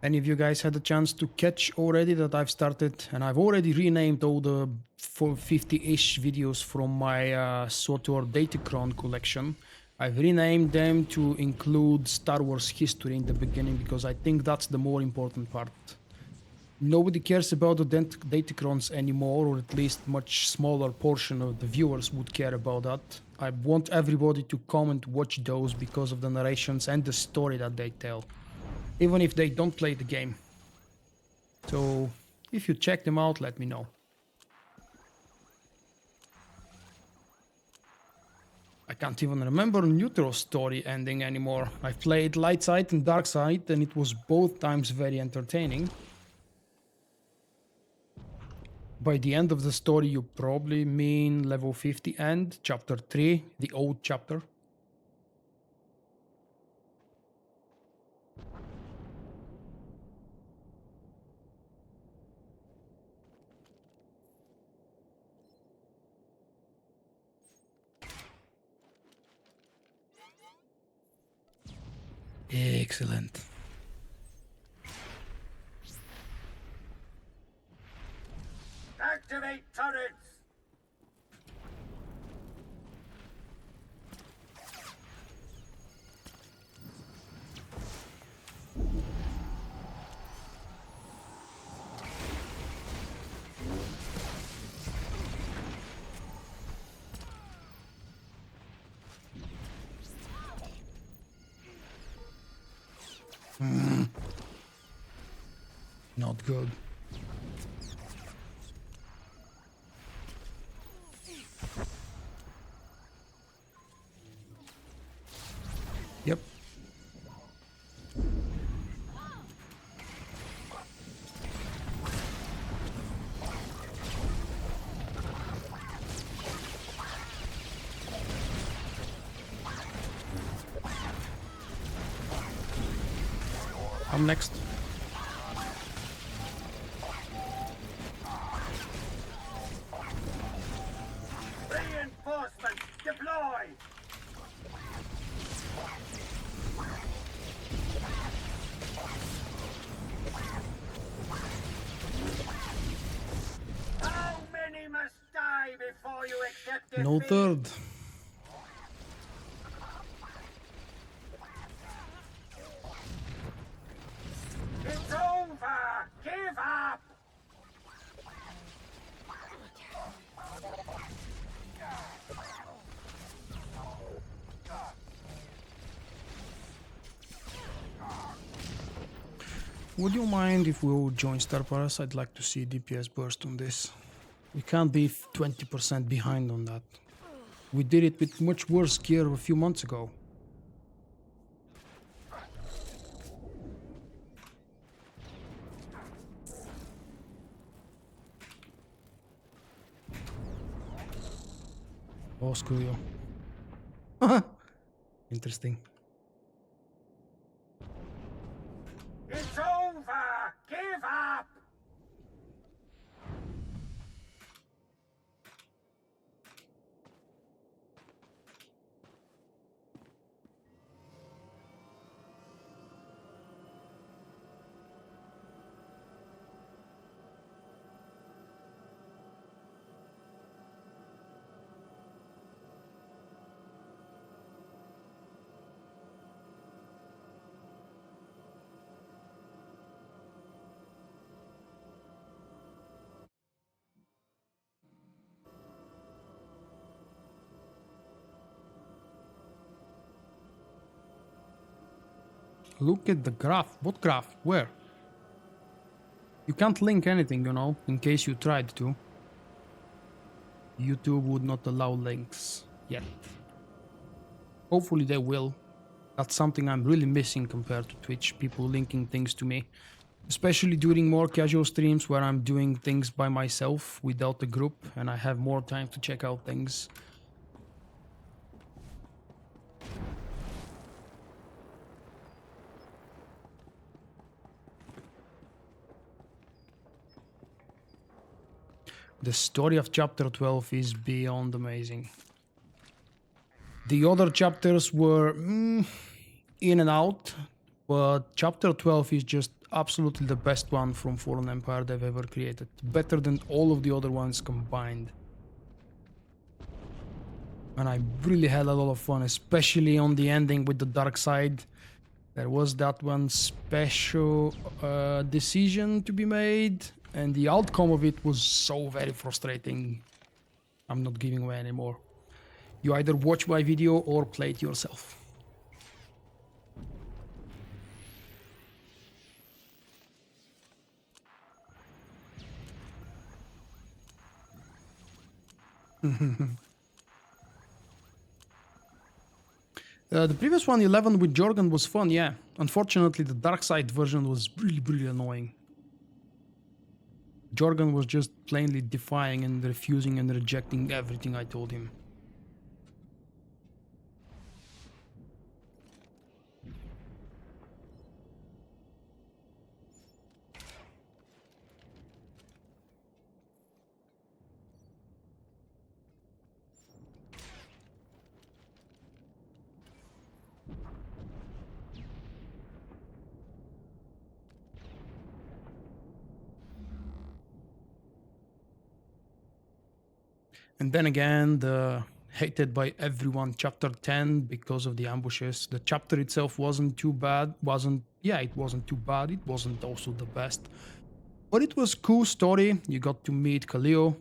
Any of you guys had a chance to catch already that I've started, and I've already renamed all the 50-ish videos from my SWTOR Datacron collection. I've renamed them to include Star Wars history in the beginning because I think that's the more important part. Nobody cares about the Datacrons anymore, or at least much smaller portion of the viewers would care about that. I want everybody to come and watch those because of the narrations and the story that they tell, even if they don't play the game. So if you check them out, let me know. I can't even remember Neutro's story ending anymore. I've played Light Side and Dark Side, and it was both times very entertaining. By the end of the story, you probably mean level 50 end, chapter 3, the old chapter. Excellent. Activate turrets! Not good. Yep. I'm next. Reinforcements deploy! How many must die before you accept defeat? No third. It's over! Give up! Would you mind if we all join Star Paras? I'd like to see DPS burst on this. We can't be 20% behind on that. We did it with much worse gear a few months ago. Oh, screw you. Interesting. It's over! Give up! Look at the graph. What graph? Where? You can't link anything, you know, in case you tried to. YouTube would not allow links yet. Hopefully they will. That's something I'm really missing compared to Twitch, people linking things to me. Especially during more casual streams where I'm doing things by myself without a group and I have more time to check out things. The story of chapter 12 is beyond amazing. The other chapters were in and out, but chapter 12 is just absolutely the best one from Fallen Empire they've ever created. Better than all of the other ones combined. And I really had a lot of fun, especially on the ending with the dark side. There was that one special decision to be made, and the outcome of it was so very frustrating. I'm not giving away anymore. You either watch my video or play it yourself. The previous one, 11 with Jorgen, was fun, yeah. Unfortunately, the dark side version was really, really annoying. Jorgen was just plainly defying and refusing and rejecting everything I told him. And then again, the hated by everyone chapter 10 because of the ambushes. The chapter itself wasn't too bad. It wasn't too bad. It wasn't also the best. But it was cool story. You got to meet Khalil.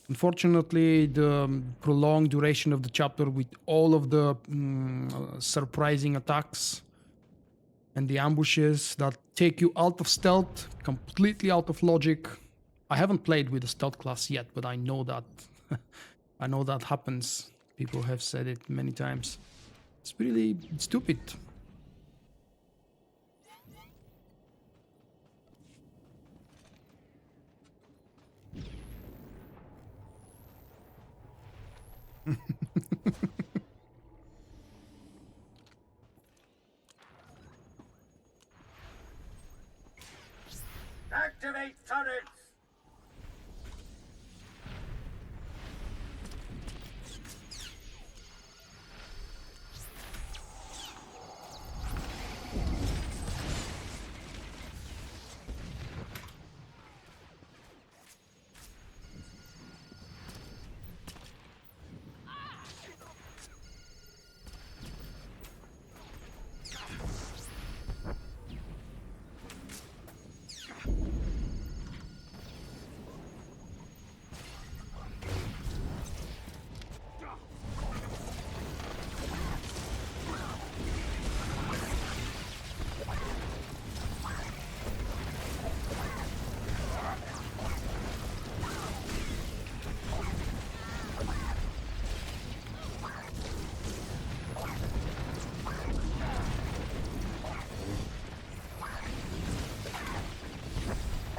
Unfortunately, the prolonged duration of the chapter with all of the surprising attacks and the ambushes that take you out of stealth, completely out of logic. I haven't played with the stealth class yet, but I know that I know that happens. People have said it many times. It's really stupid. Activate turrets!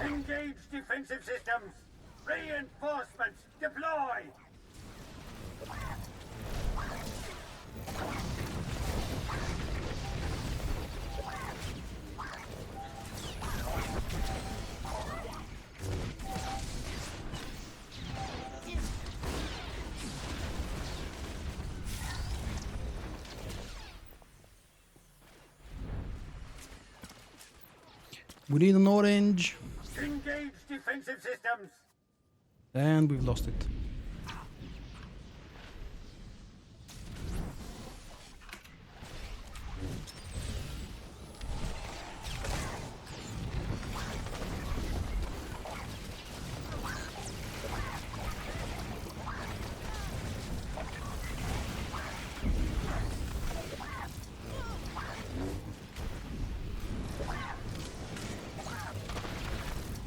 Engage defensive systems! Reinforcements deploy! We need an orange. Engage defensive systems! And we've lost it.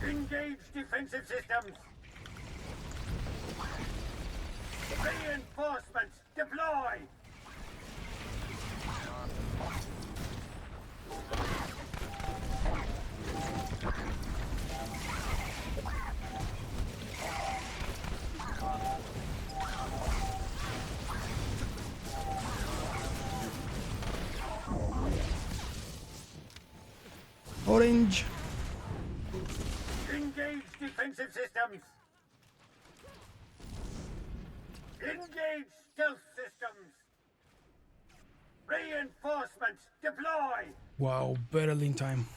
Engage defensive systems! Reinforcements deploy! Orange. Engage defensive systems! Engage stealth systems! Reinforcements deploy! Wow, barely in time.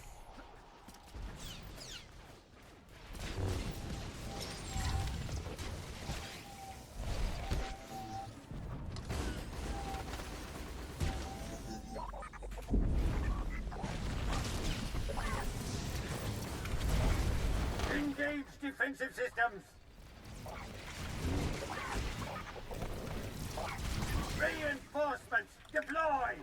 Engage defensive systems! Reinforcements deploy!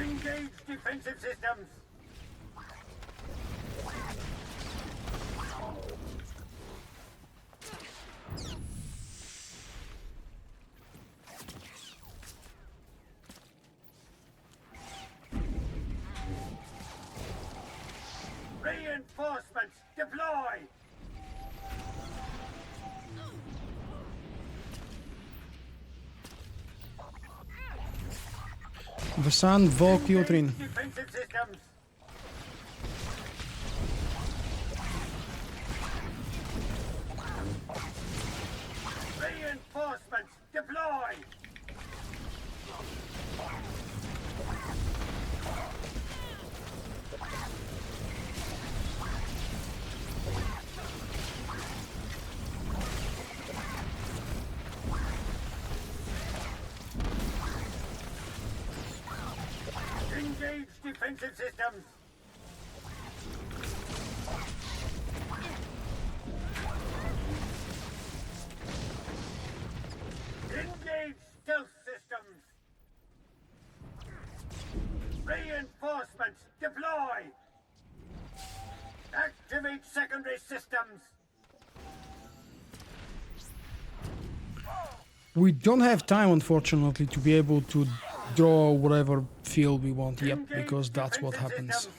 Engage defensive systems! Reinforcements deploy! Vasan Volk Yotrin. Defensive systems! Reinforcements deploy! Engage defensive systems! Engage stealth systems! Reinforcements deploy! Activate secondary systems. We don't have time, unfortunately, to be able to draw whatever field we want. Yep, Engage because that's what defensive happens. systems.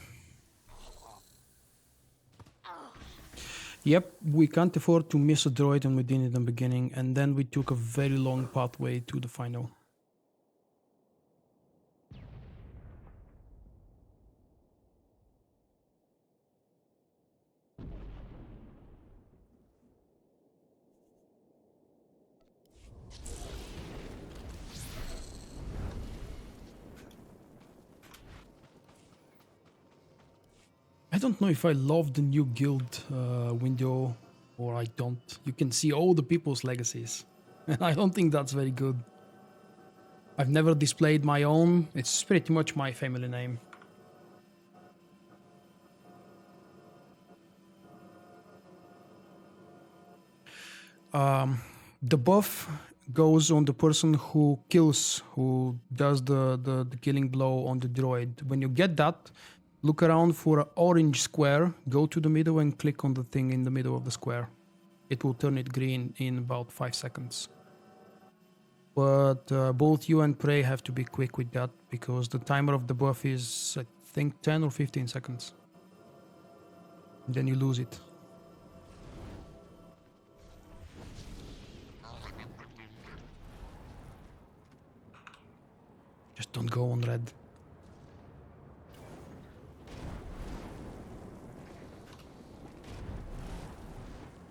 Yep, we can't afford to miss a droid, and we did in the beginning, and then we took a very long pathway to the final. I don't know if I love the new guild window or I don't. You can see all the people's legacies. And I don't think that's very good. I've never displayed my own. It's pretty much my family name. The buff goes on the person who kills, who does the killing blow on the droid. When you get that, look around for an orange square, go to the middle and click on the thing in the middle of the square. It will turn it green in about 5 seconds. But both you and Prey have to be quick with that because the timer of the buff is, I think, 10 or 15 seconds. And then you lose it. Just don't go on red.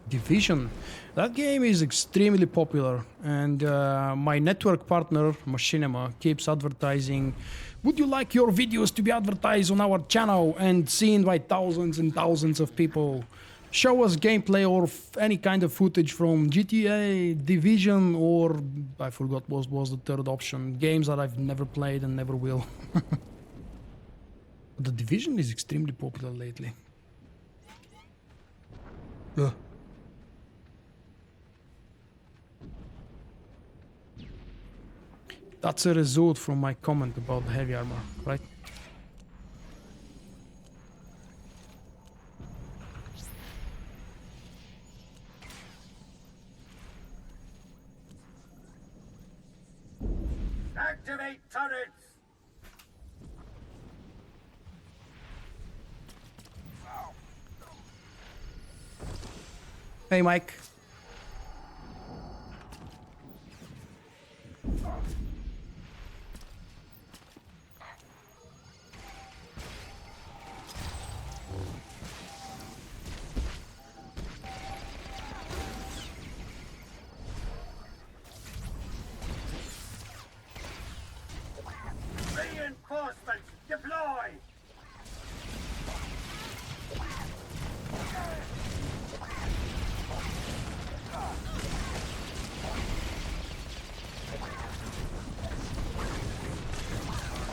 Division. That game is extremely popular, and my network partner, Machinima, keeps advertising, would you like your videos to be advertised on our channel and seen by thousands and thousands of people? Show us gameplay or any kind of footage from GTA, Division, or I forgot what was the third option. Games that I've never played and never will. The Division is extremely popular lately. Ugh. That's a result from my comment about the heavy armor, right? Activate turrets. Hey, Mike. Reinforcements deploy.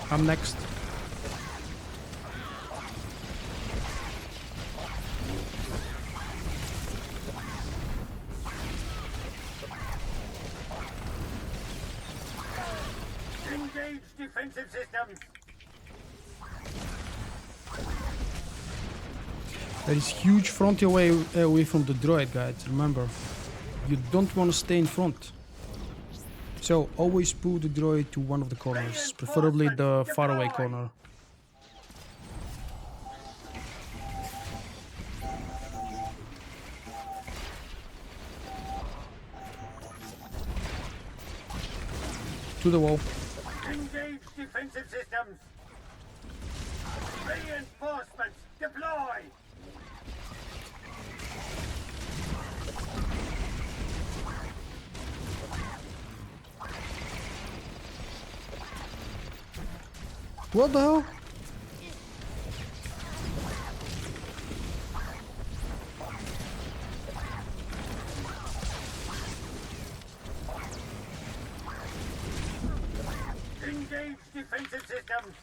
I'm next. Engage defensive systems. There is huge frontier away from the droid, guys. Remember, you don't want to stay in front. So always pull the droid to one of the corners, preferably the faraway corner. To the wall. Engage defensive systems. Reinforcements deploy. What the hell? Engage defensive systems.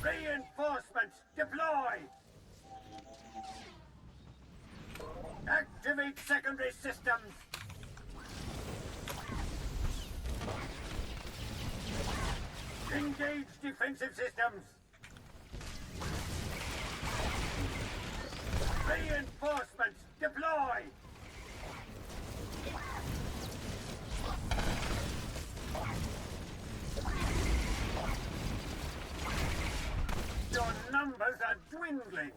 Reinforcements deploy. Activate secondary systems. Engage defensive systems. Reinforcements deploy. Your numbers are dwindling.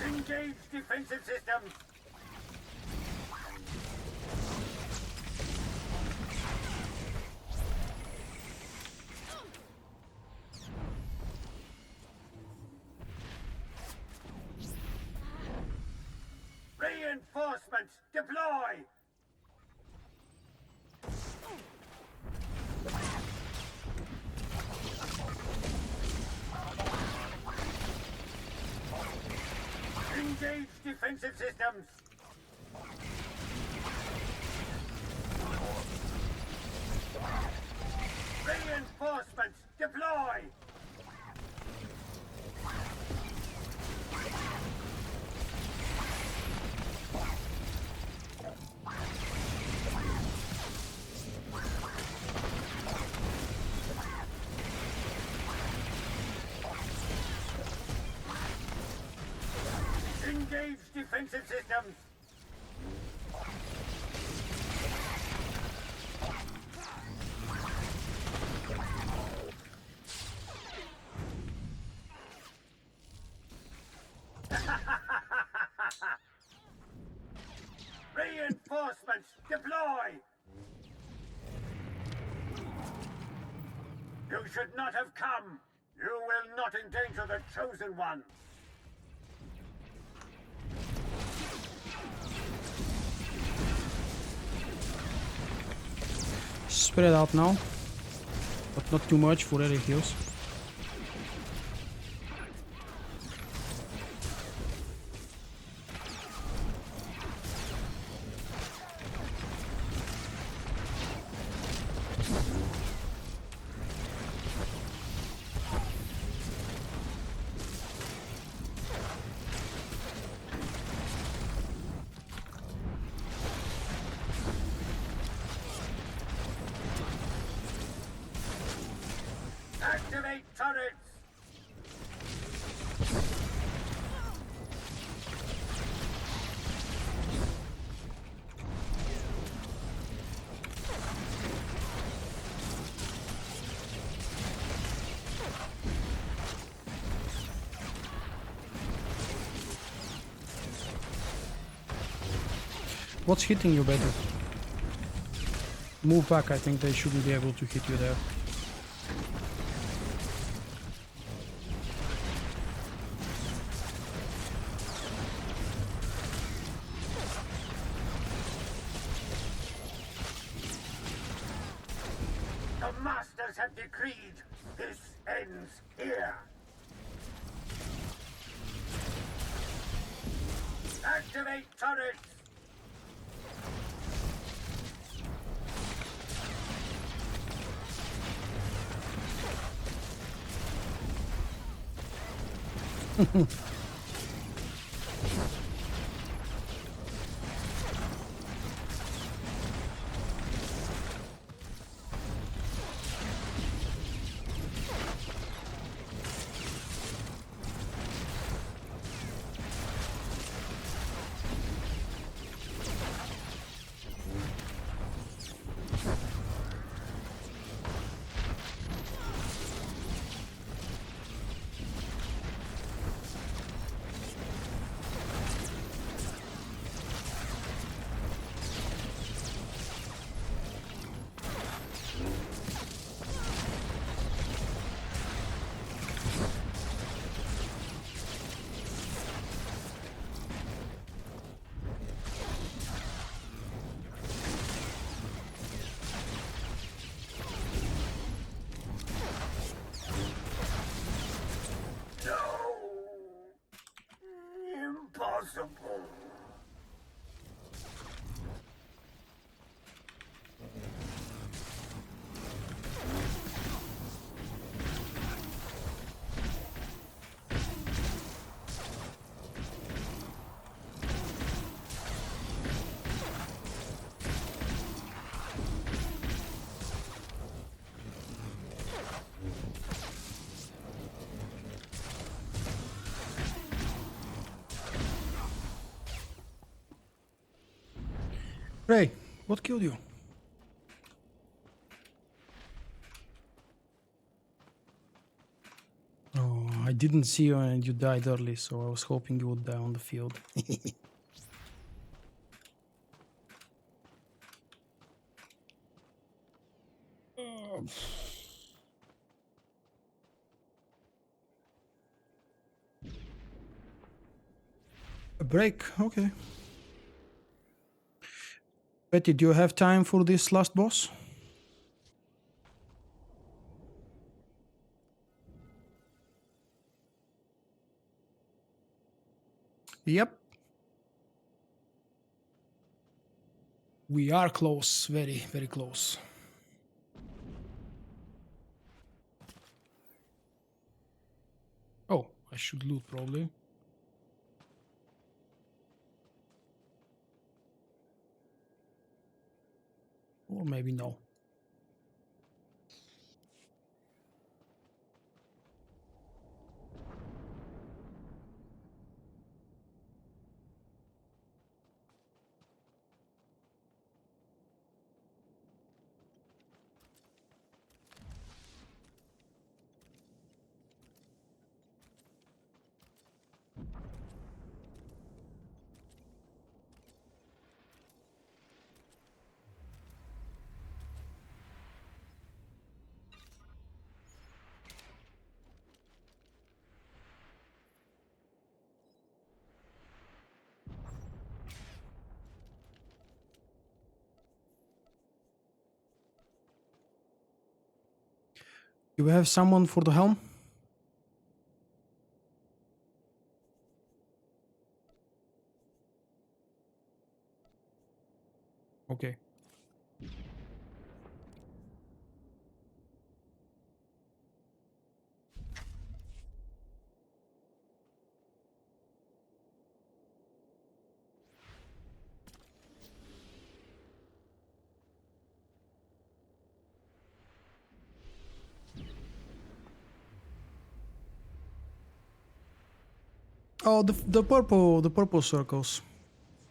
Engage defensive systems. Reinforcements deploy. Engage defensive systems. Reinforcements deploy. Engage defensive systems. Reinforcements deploy. You should not have come. You will not endanger the chosen one. Spread out now, but not too much for area heals. Activate turrets. What's hitting you better? Move back, I think they shouldn't be able to hit you there. The masters have decreed. This ends here. Activate turrets. Ray, what killed you? Oh, I didn't see you and you died early, so I was hoping you would die on the field. A break, okay. Betty, do you have time for this last boss? Yep. We are close, very, very close. Oh, I should loot probably. Or maybe no. Do we have someone for the helm? Okay. Oh, the purple circles.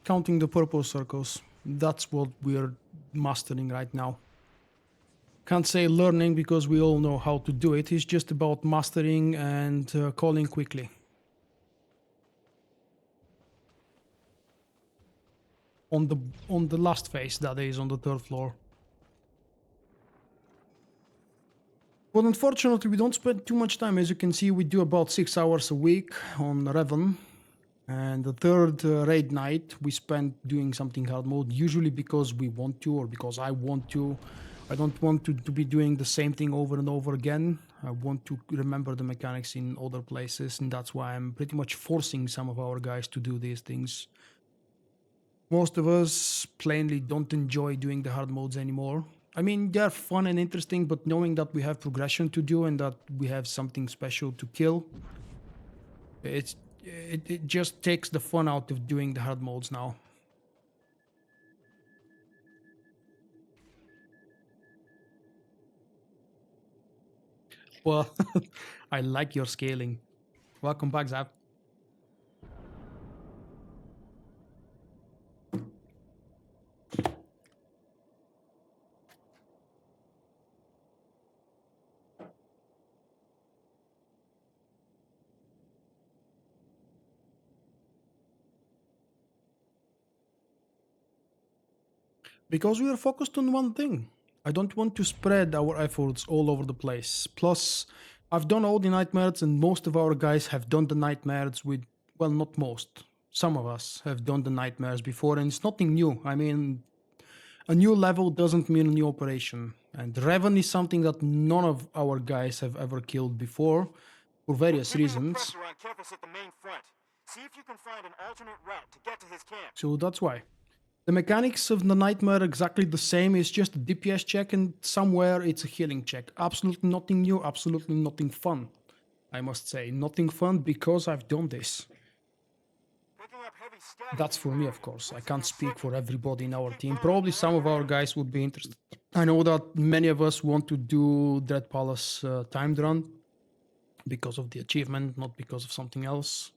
Counting the purple circles. That's what we're mastering right now. Can't say learning because we all know how to do it. It's just about mastering and calling quickly. On the last phase, that is on the 3rd floor. But unfortunately, we don't spend too much time. As you can see, we do about 6 hours a week on Revan. And the 3rd raid night, we spend doing something hard mode, usually because we want to or because I want to. I don't want to be doing the same thing over and over again. I want to remember the mechanics in other places, and that's why I'm pretty much forcing some of our guys to do these things. Most of us plainly don't enjoy doing the hard modes anymore. I mean, they're fun and interesting, but knowing that we have progression to do and that we have something special to kill, it just takes the fun out of doing the hard modes now. Well, I like your scaling. Welcome back, Zap. Because we are focused on one thing. I don't want to spread our efforts all over the place. Plus, I've done all the nightmares, and most of our guys have done the nightmares with, well, not most. Some of us have done the nightmares before, and it's nothing new. I mean, a new level doesn't mean a new operation. And Revan is something that none of our guys have ever killed before, for various Keeping the reasons. pressure on Kefis at the main front. See if you can find an alternate route to get to his camp. So that's why. The mechanics of the nightmare are exactly the same. It's just a DPS check, and somewhere it's a healing check. Absolutely nothing new, absolutely nothing fun. I must say, nothing fun because I've done this. Picking up heavy static That's for me, in of course. I Looks can't like a speak for second. everybody in our Keep team. going, Probably you're some right of our ahead. guys would be interested. I know that many of us want to do Dread Palace timed run because of the achievement, not because of something else.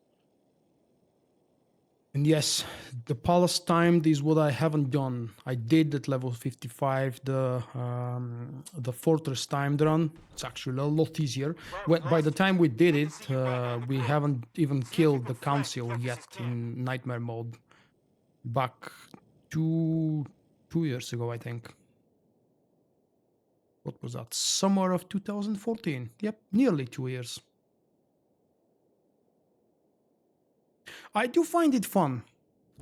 And yes, the palace timed is what I haven't done. I did at level 55 the fortress timed run. It's actually a lot easier. By the time we did it, we haven't even killed the council yet in nightmare mode. Back two years ago, I think. What was that? Summer of 2014. Yep, nearly 2 years. I do find it fun.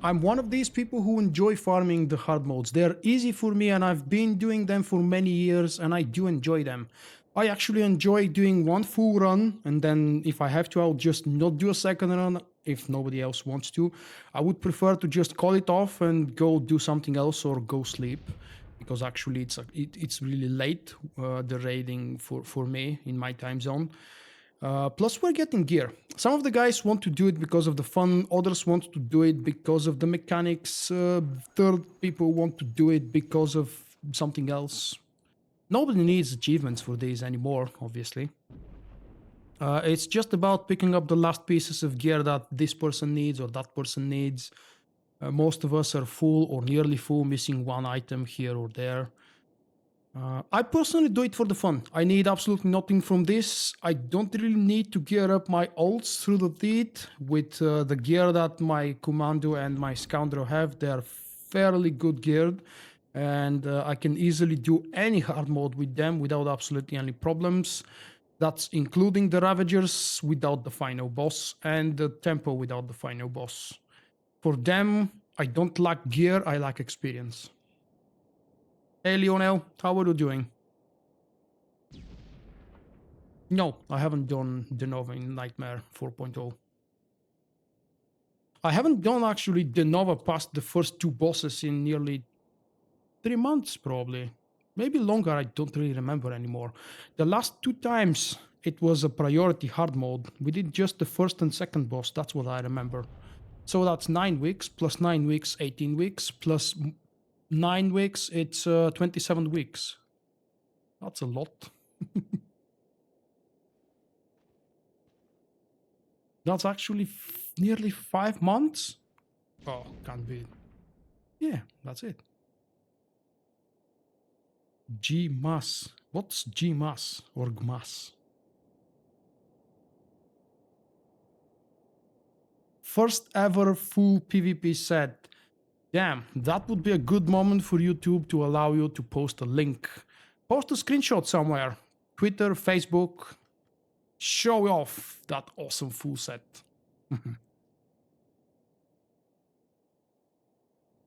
I'm one of these people who enjoy farming the hard modes. They're easy for me and I've been doing them for many years and I do enjoy them. I actually enjoy doing one full run and then if I have to, I'll just not do a second run if nobody else wants to. I would prefer to just call it off and go do something else or go sleep because actually it's really late, the raiding for me in my time zone. Plus, we're getting gear. Some of the guys want to do it because of the fun. Others want to do it because of the mechanics. Third people want to do it because of something else. Nobody needs achievements for these anymore, obviously. It's just about picking up the last pieces of gear that this person needs or that person needs. Most of us are full or nearly full, missing one item here or there. I personally do it for the fun. I need absolutely nothing from this. I don't really need to gear up my ults through the teeth with the gear that my commando and my scoundrel have. They are fairly good geared and I can easily do any hard mode with them without absolutely any problems. That's including the Ravagers without the final boss and the Tempo without the final boss. For them, I don't lack gear, I lack experience. Hey Lionel, how are you doing? No, I haven't done Denova in Nightmare 4.0. I haven't done actually Denova past the first two bosses in nearly 3 months probably. Maybe longer, I don't really remember anymore. The last two times it was a priority hard mode. We did just the first and second boss, that's what I remember. So that's 9 weeks, plus 9 weeks, 18 weeks, plus 9 weeks, it's 27 weeks. That's a lot. That's actually nearly 5 months. Oh, can't be. Yeah, that's it. GMAS. What's GMAS or GMAS? First ever full PvP set. Damn, that would be a good moment for YouTube to allow you to post a link. Post a screenshot somewhere. Twitter, Facebook. Show off that awesome full set.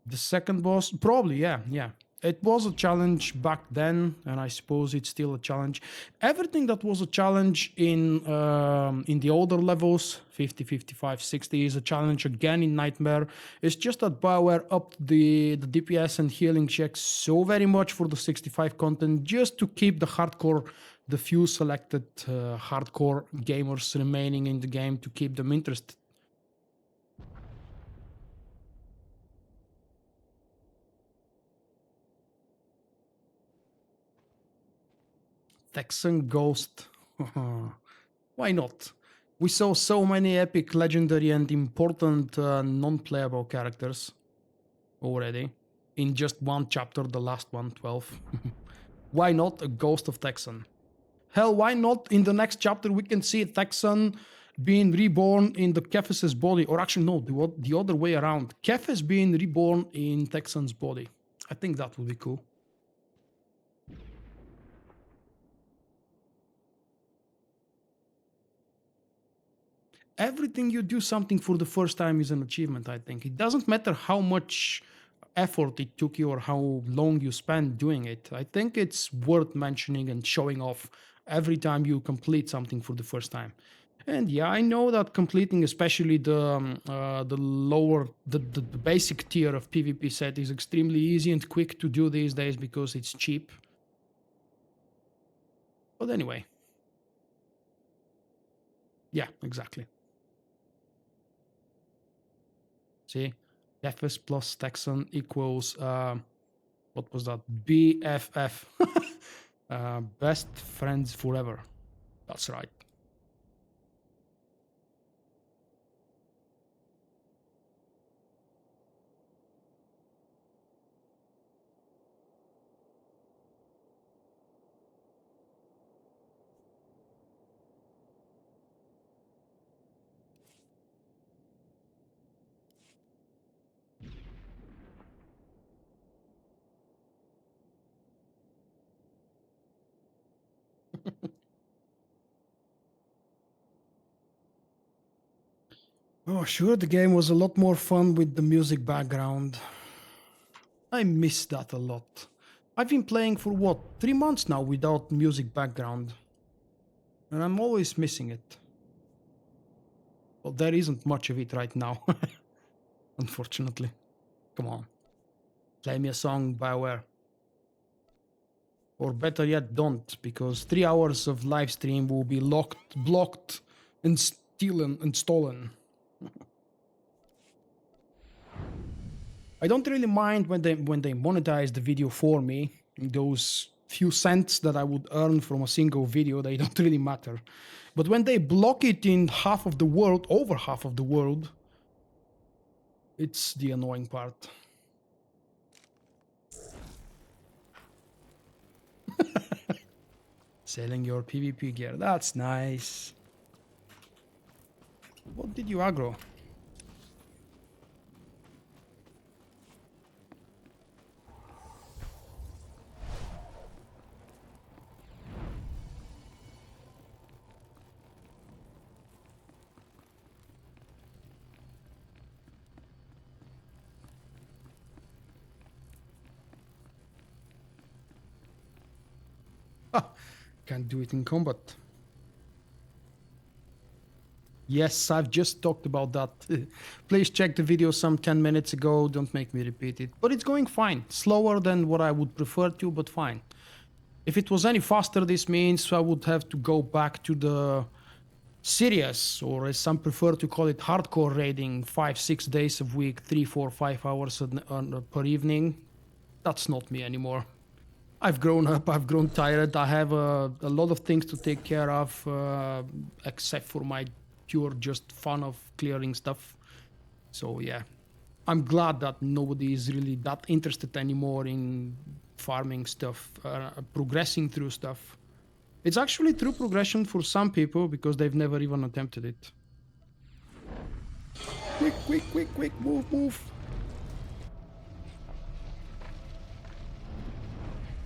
The second boss, probably, yeah. It was a challenge back then, and I suppose it's still a challenge. Everything that was a challenge in the older levels, 50, 55, 60, is a challenge again in Nightmare. It's just that BioWare upped the DPS and healing checks so very much for the 65 content, just to keep the few selected hardcore gamers remaining in the game, to keep them interested. Texan Ghost. Why not? We saw so many epic, legendary, and important non-playable characters already in just one chapter, the last one, 12. Why not a Ghost of Texan? Hell, why not in the next chapter we can see Texan being reborn in the Kefis' body, or actually no, the other way around. Kefis being reborn in Texan's body. I think that would be cool. Everything you do something for the first time is an achievement, I think. It doesn't matter how much effort it took you or how long you spent doing it. I think it's worth mentioning and showing off every time you complete something for the first time. And yeah, I know that completing especially the basic tier of PvP set is extremely easy and quick to do these days because it's cheap. But anyway. Yeah, exactly. See, Kefis plus Texan equals, what was that? BFF. Best friends forever. That's right. Oh, sure, the game was a lot more fun with the music background. I miss that a lot. I've been playing for what, 3 months now without music background. And I'm always missing it. Well, there isn't much of it right now. Unfortunately. Come on. Play me a song, BioWare. Or better yet, don't, because 3 hours of live stream will be locked, blocked, and stolen. I don't really mind when they monetize the video for me. Those few cents that I would earn from a single video, they don't really matter. But when they block it in half of the world, over half of the world, it's the annoying part. Selling your PvP gear, that's nice. What did you aggro? Can't do it in combat. Yes, I've just talked about that. Please check the video some 10 minutes ago. Don't make me repeat it. But it's going fine. Slower than what I would prefer to, but fine. If it was any faster, this means I would have to go back to the serious, or as some prefer to call it, hardcore raiding, 5-6 days a week, 3, 4, 5 hours per evening. That's not me anymore. I've grown up, I've grown tired, I have a lot of things to take care of, except for my pure just fun of clearing stuff. So yeah, I'm glad that nobody is really that interested anymore in farming stuff, progressing through stuff. It's actually true progression for some people because they've never even attempted it. Quick, quick, quick, quick, move, move.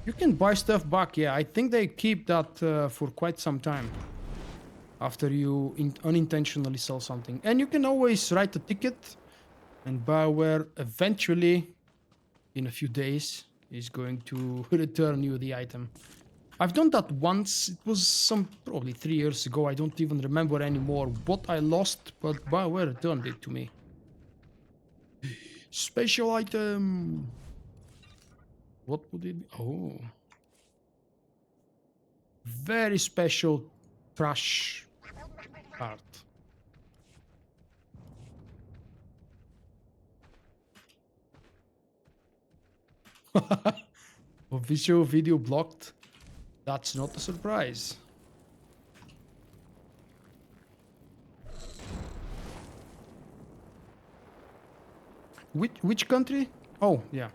You can buy stuff back, yeah. I think they keep that for quite some time after you unintentionally sell something. And you can always write a ticket, and BioWare eventually, in a few days, is going to return you the item. I've done that once. It was probably 3 years ago. I don't even remember anymore what I lost, but BioWare returned it to me. Special item. What would it be? Oh. Very special trash art. Visual video blocked? That's not a surprise. Which country? Oh, yeah.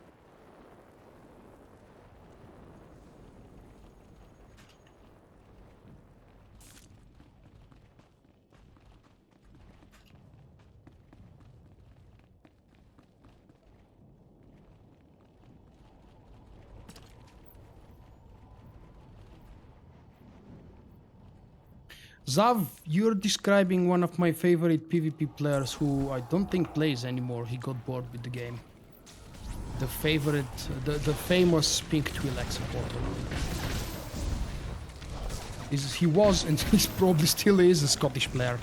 Zav, you're describing one of my favorite PvP players who I don't think plays anymore. He got bored with the game. The famous Pink Twi'lek supporter. He was, and he probably still is, a Scottish player.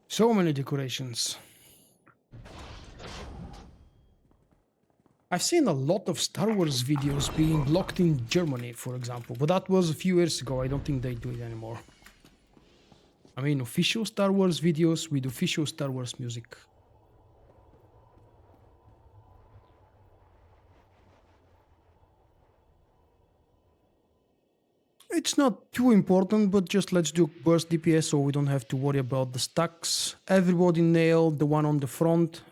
So many decorations. I've seen a lot of Star Wars videos being blocked in Germany, for example, but that was a few years ago. I don't think they do it anymore. I mean, official Star Wars videos with official Star Wars music. It's not too important, but just let's do burst DPS so we don't have to worry about the stacks. Everybody nailed the one on the front,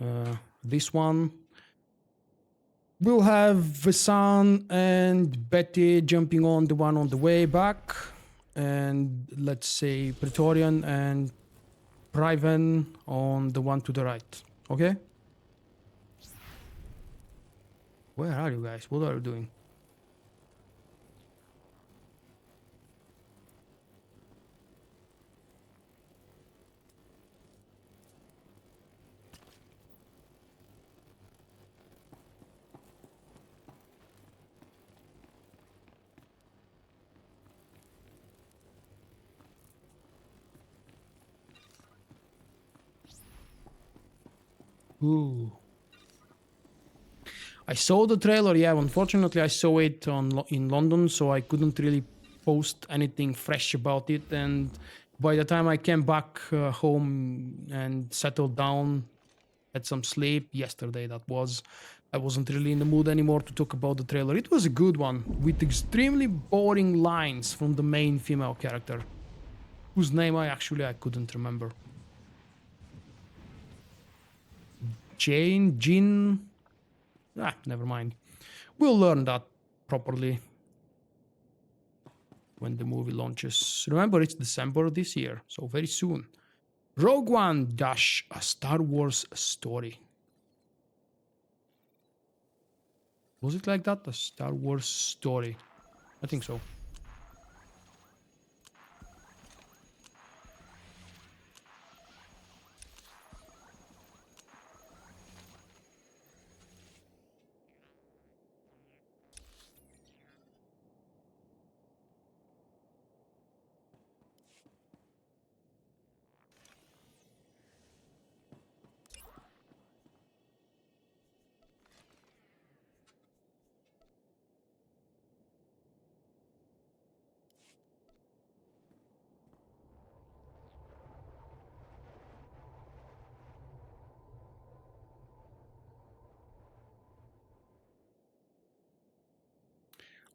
this one. We'll have Visan and Betty jumping on the one on the way back. And let's say Praetorian and Priven on the one to the right. Okay? Where are you guys? What are you doing? Ooh. I saw the trailer, yeah. Unfortunately, I saw it in London, so I couldn't really post anything fresh about it. And by the time I came back home and settled down, had some sleep yesterday, I wasn't really in the mood anymore to talk about the trailer. It was a good one, with extremely boring lines from the main female character, whose name I couldn't remember. Jean. Never mind. We'll learn that properly when the movie launches. Remember, it's December this year, so very soon. Rogue One - a Star Wars story. Was it like that? A Star Wars story? I think so.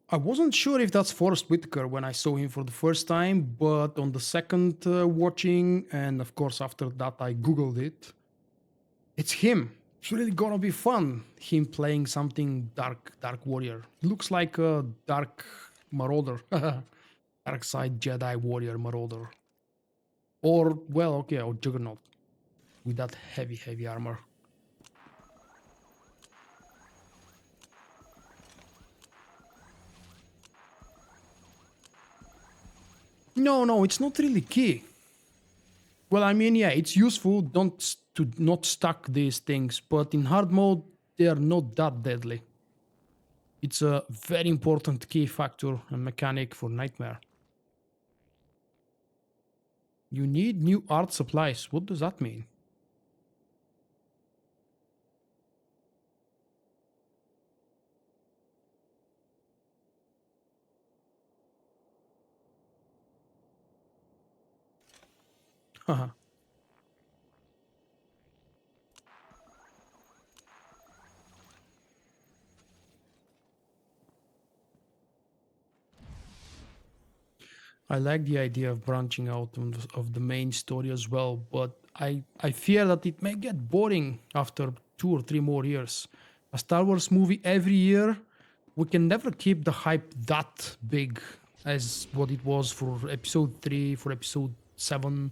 I wasn't sure if that's Forrest Whitaker when I saw him for the first time, but on the second watching, and of course after that I googled it, it's him. It's really gonna be fun, him playing something dark warrior. Looks like a dark marauder. Dark side Jedi warrior marauder. Or, well, okay, or Juggernaut. With that heavy armor. No, it's not really key. Well, I mean, yeah, it's useful to not stack these things, but in hard mode, they are not that deadly. It's a very important key factor and mechanic for Nightmare. You need new art supplies. What does that mean? Haha. I like the idea of branching out of the main story as well, but I fear that it may get boring after 2 or 3 more years. A Star Wars movie every year, we can never keep the hype that big as what it was for episode 3, for episode 7.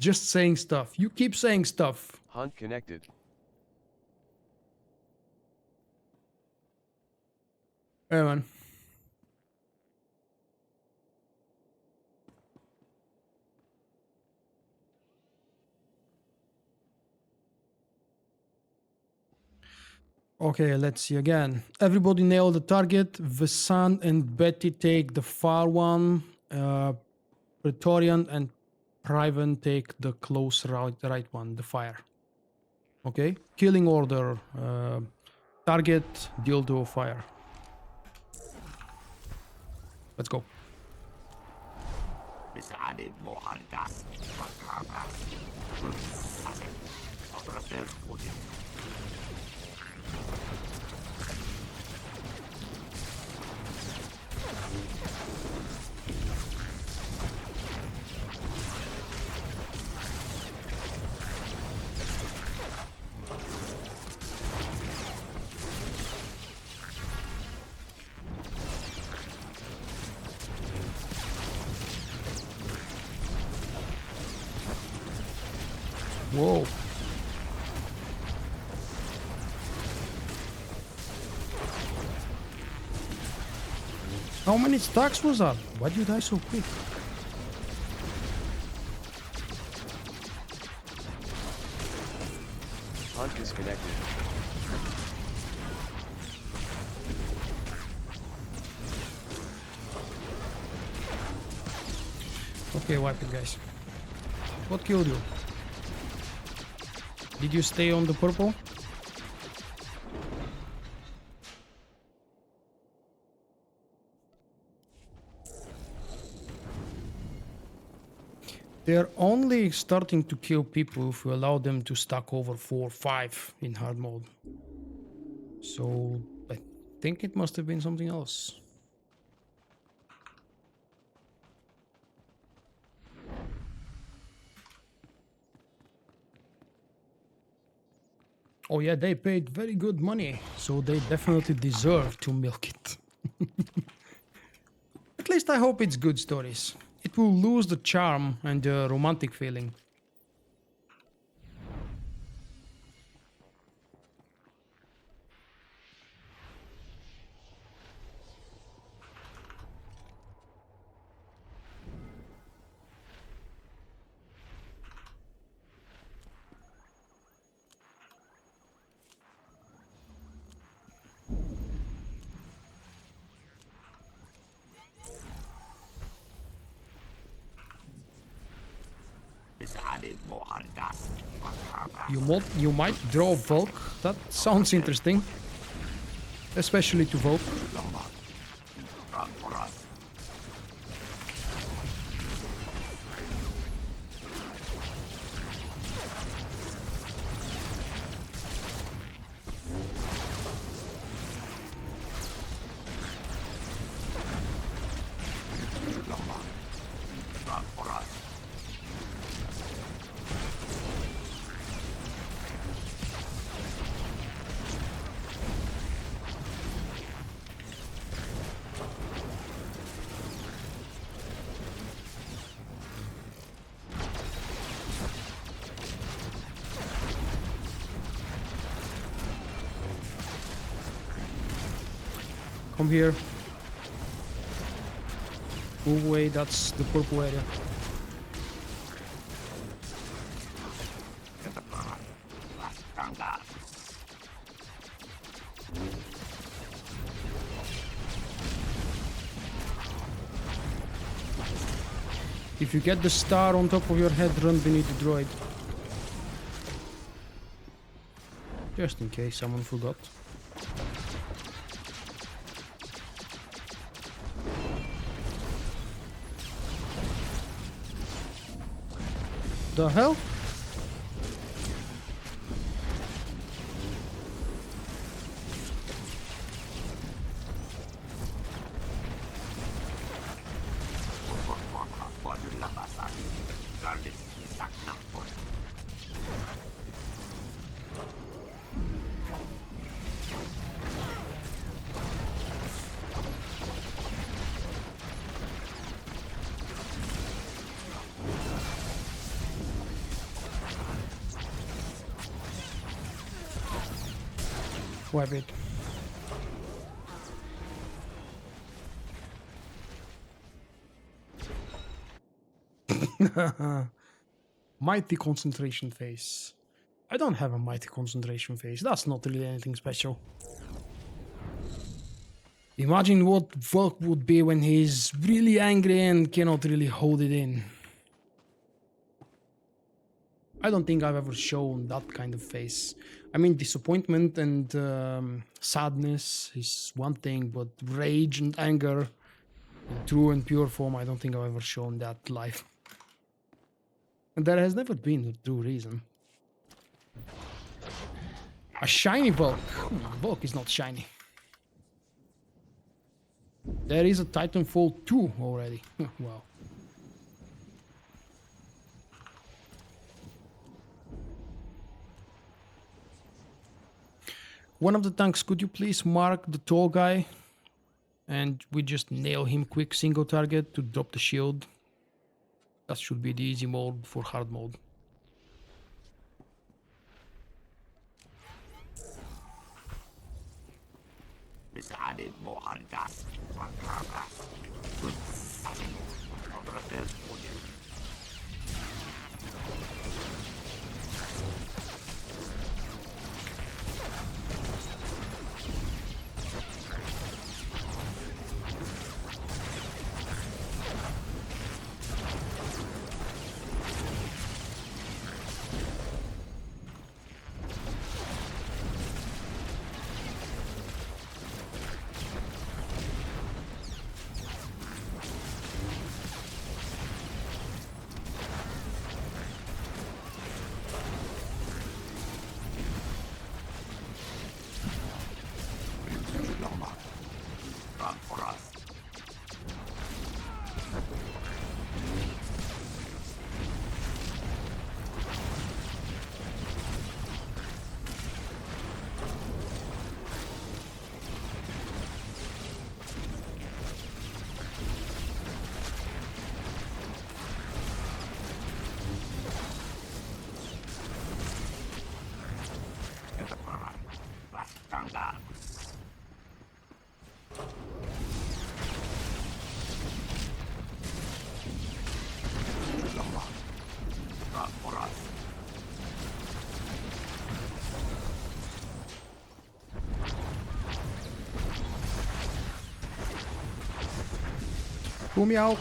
Just saying stuff. You keep saying stuff. Hunt connected. Hey, man. Okay, let's see again. Everybody nailed the target. Visan and Betty take the far one. Praetorian and Priven take the close right one, the fire. Okay, killing order. Target, dildo, fire. Let's go. Whoa. How many stacks was that? Why did you die so quick? Hunt disconnected. Okay, wipe it, guys. What killed you? Did you stay on the purple? They're only starting to kill people if you allow them to stack over 4 or 5 in hard mode. So I think it must have been something else. Oh yeah, they paid very good money, so they definitely deserve to milk it. At least I hope it's good stories. It will lose the charm and the romantic feeling. You might draw Volk. That sounds interesting. Especially to Volk. Come here. Move away, that's the purple area. If you get the star on top of your head, run beneath the droid. Just in case someone forgot. The hell? Wipe it. Mighty concentration phase. I don't have a mighty concentration phase. That's not really anything special. Imagine what Volk would be when he's really angry and cannot really hold it in. I don't think I've ever shown that kind of face. I mean, disappointment and sadness is one thing, but rage and anger in true and pure form, I don't think I've ever shown that live. And there has never been a true reason. A shiny Volk. Volk is not shiny. There is a Titanfall 2 already. Wow. One of the tanks, could you please mark the tall guy? And we just nail him quick single target to drop the shield. That should be the easy mode for hard mode. Pull me out.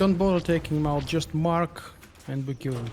Don't bother taking him out, just mark and we kill him.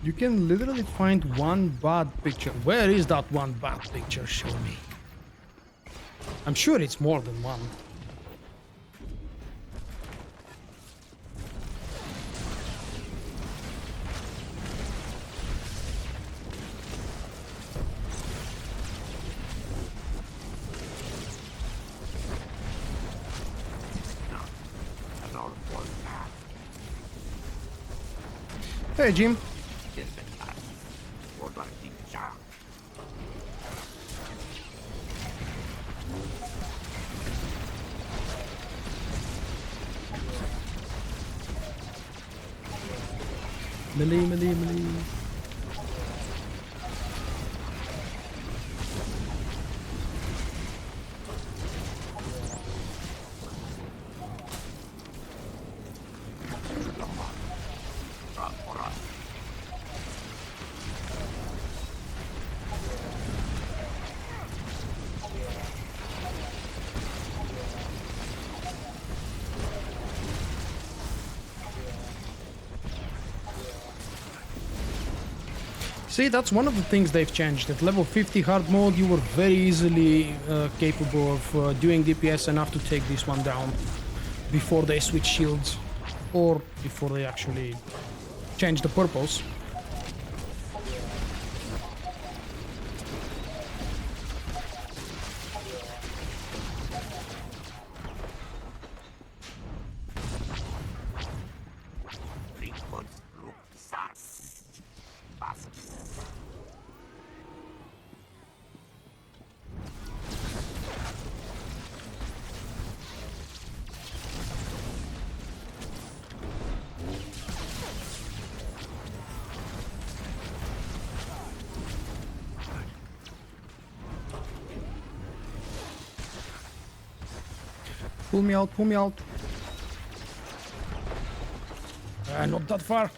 You can literally find one bad picture. Where is that one bad picture? Show me. I'm sure it's more than one. Hey, Jim. Melee, melee, melee. See, that's one of the things they've changed. At level 50 hard mode, you were very easily capable of doing DPS enough to take this one down before they switch shields, or before they actually change the purpose. Pull me out, pull me out. Not that far.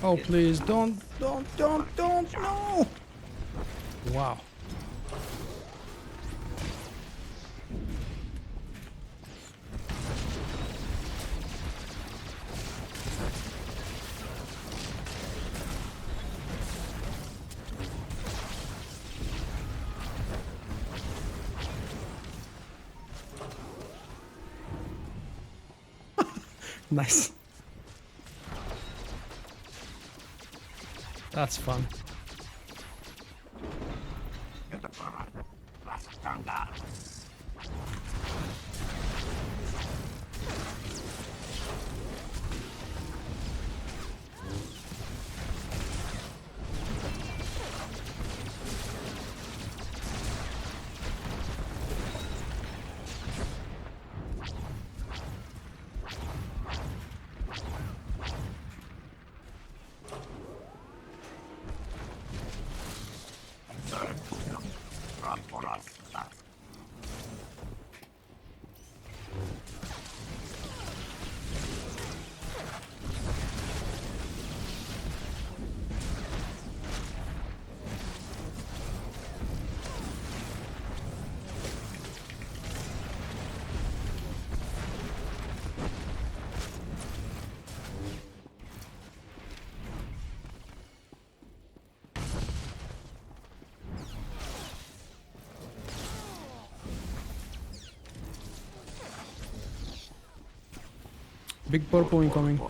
Oh, please, don't, no! Wow. Nice. That's fun. Big purple incoming.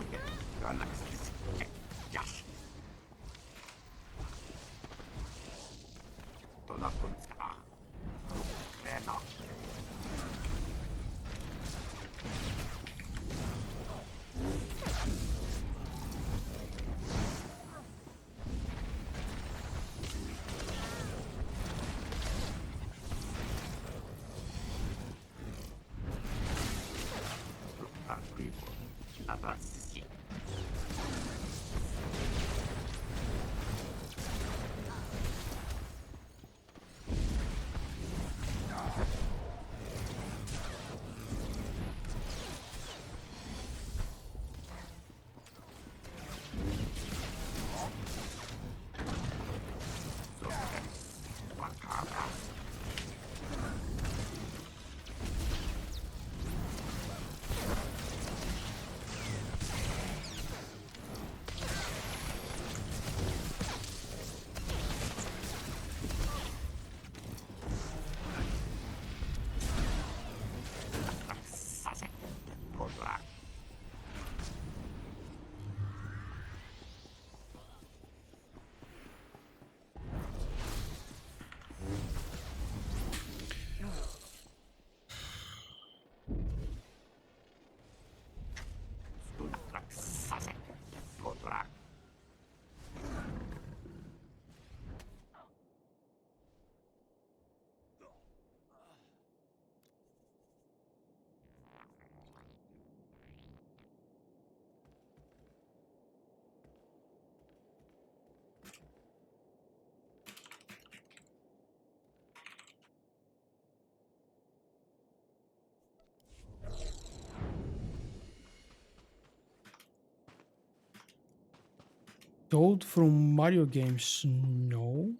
Toad from Mario games? No.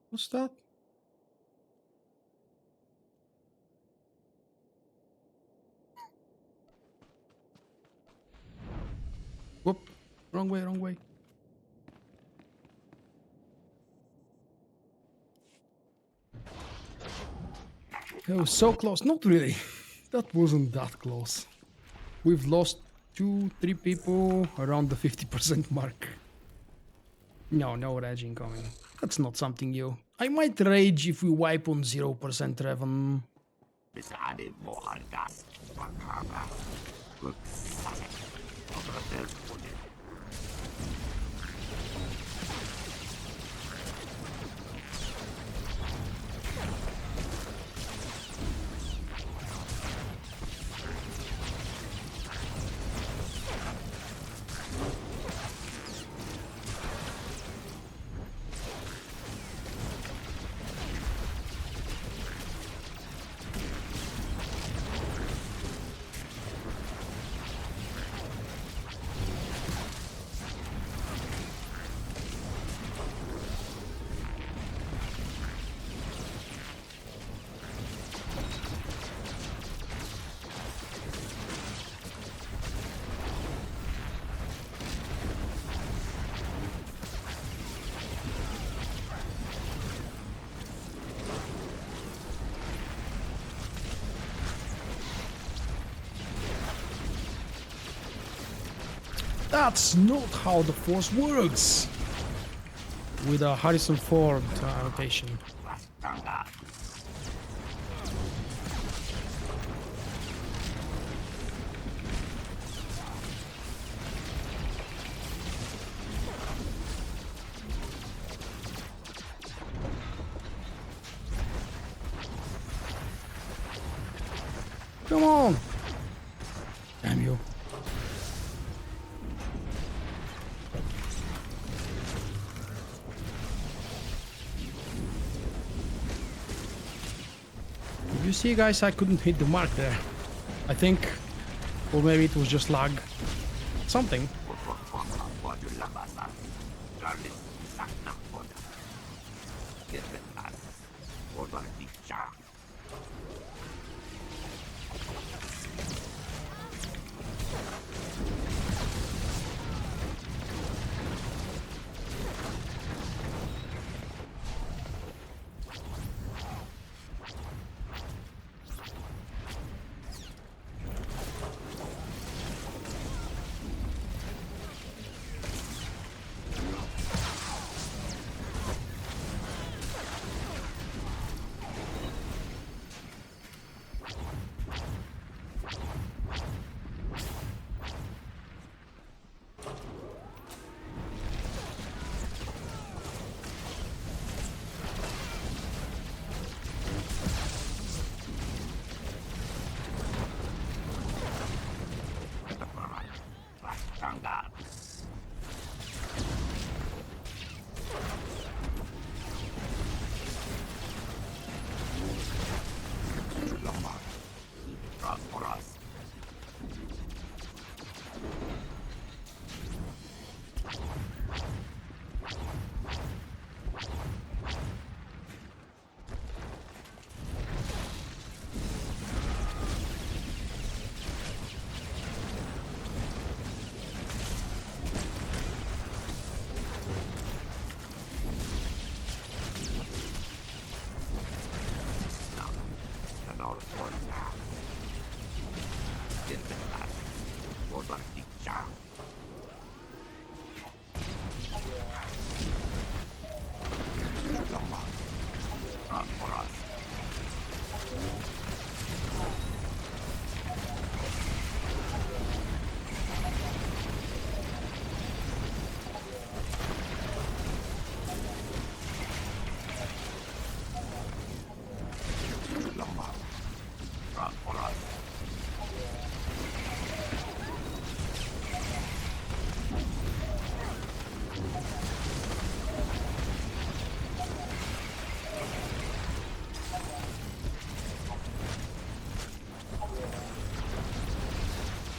What's that? Whoop. Wrong way, wrong way. It was so close. Not really. That wasn't that close. We've lost 2-3 people around the 50% mark. No, no rage incoming. That's not something new. I might rage if we wipe on 0% Revan. That's not how the Force works! With a Harrison Ford annotation. Come on! Damn you. You see, guys, I couldn't hit the mark there. I think, or maybe it was just lag. Something.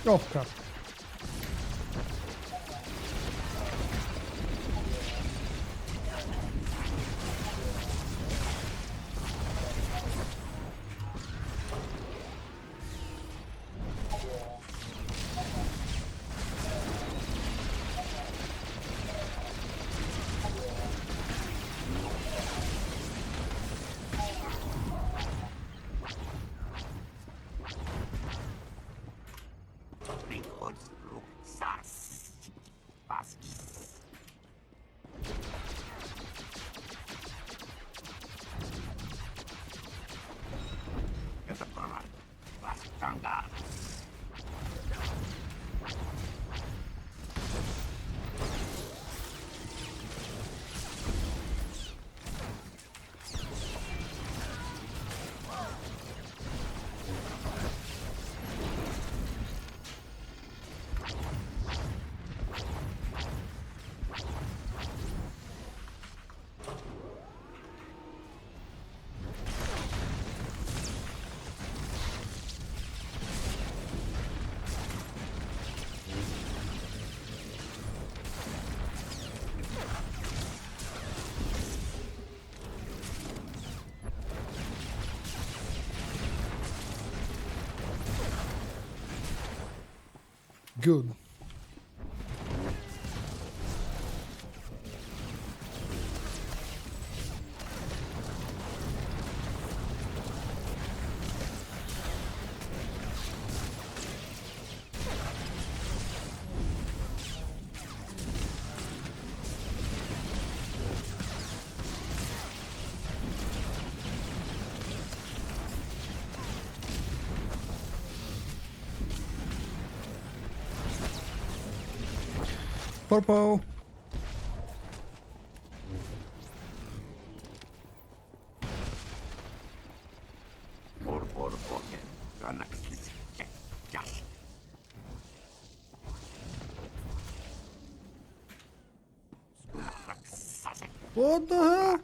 Oh crap. Good. Purple. What the hell?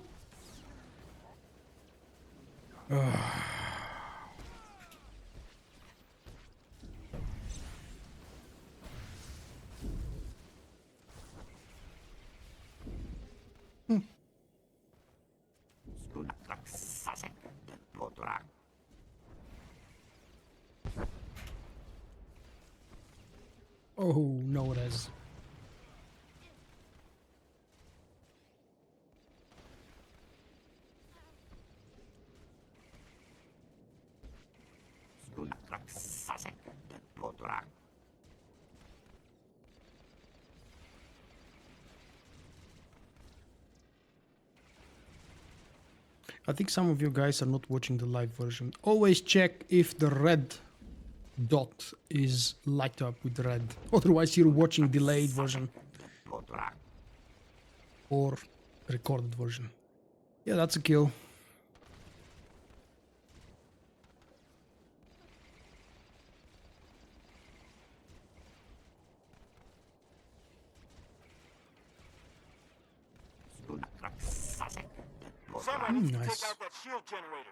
Oh, no, it is. I think some of you guys are not watching the live version. Always check if the red dot is light up with red. Otherwise, you're watching delayed version or recorded version. Yeah, that's a kill. Someone needs to Nice. take out that shield generator.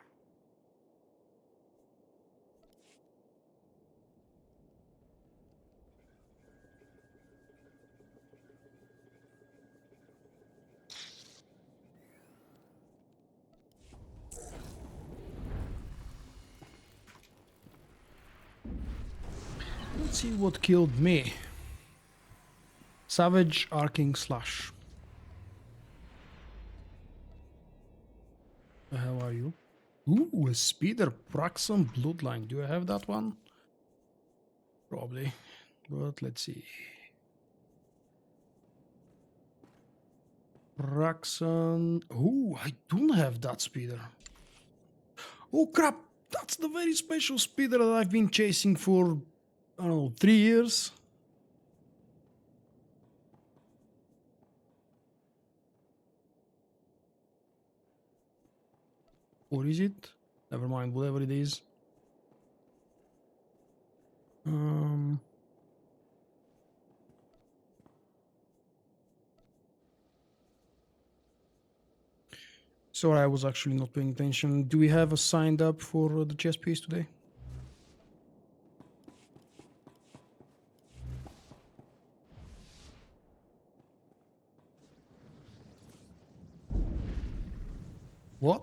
Let's see what killed me. Savage Arcing Slash. How are you? Ooh, a Speeder Praxon Bloodline. Do I have that one? Probably. But let's see. Praxon. Ooh, I don't have that speeder. Oh crap! That's the very special speeder that I've been chasing for, I don't know, 3 years. Or is it? Never mind, whatever it is. Sorry, I was actually not paying attention. Do we have a signed up for the chess piece today? What?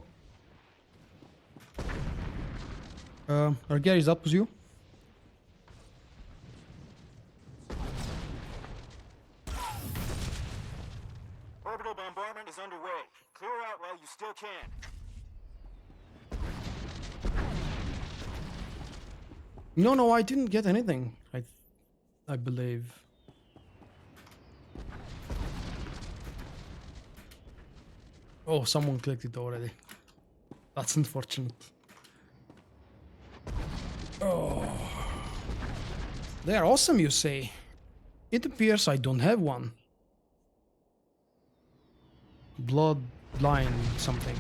Argeris, that was you? Orbital bombardment is underway. Clear out while you still can. No, I didn't get anything. I believe. Oh, someone clicked it already. That's unfortunate. Oh. They are awesome, you say? It appears I don't have one. Bloodline something.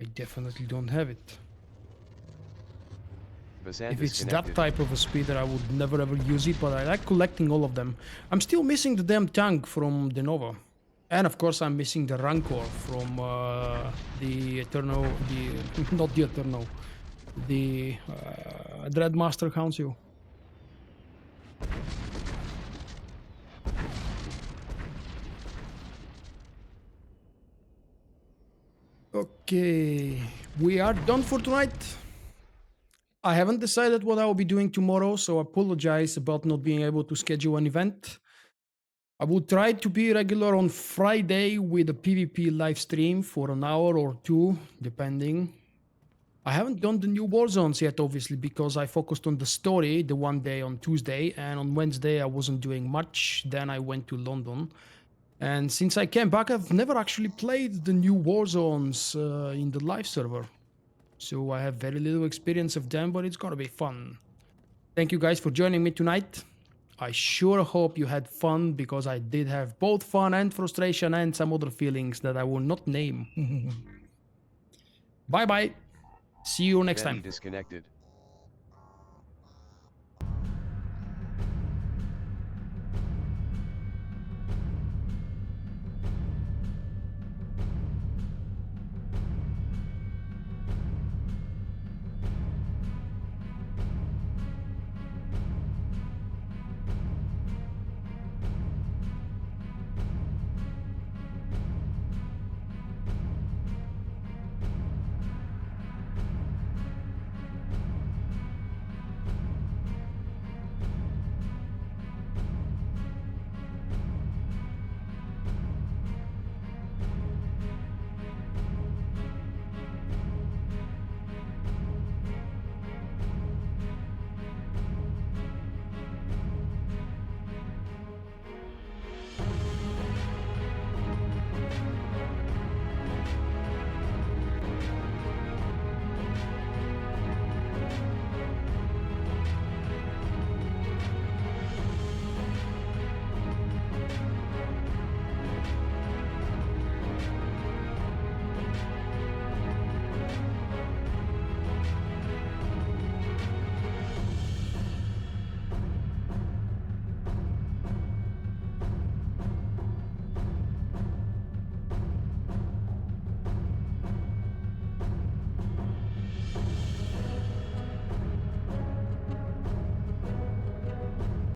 I definitely don't have it. Vasan If it's that disconnected. type of a speeder, I would never ever use it, but I like collecting all of them. I'm still missing the damn tank from Denova. And of course, I'm missing the Rancor from the Eternal, not the Eternal, the Dreadmaster Council. Okay, we are done for tonight. I haven't decided what I will be doing tomorrow, so I apologize about not being able to schedule an event. I will try to be regular on Friday with a PvP live stream for an hour or two, depending. I haven't done the new war zones yet, obviously, because I focused on the story the one day on Tuesday, and on Wednesday I wasn't doing much. Then I went to London. And since I came back, I've never actually played the new war zones in the live server. So I have very little experience of them, but it's gonna be fun. Thank you guys for joining me tonight. I sure hope you had fun, because I did have both fun and frustration and some other feelings that I will not name. Bye bye. See you next Benny time. disconnected.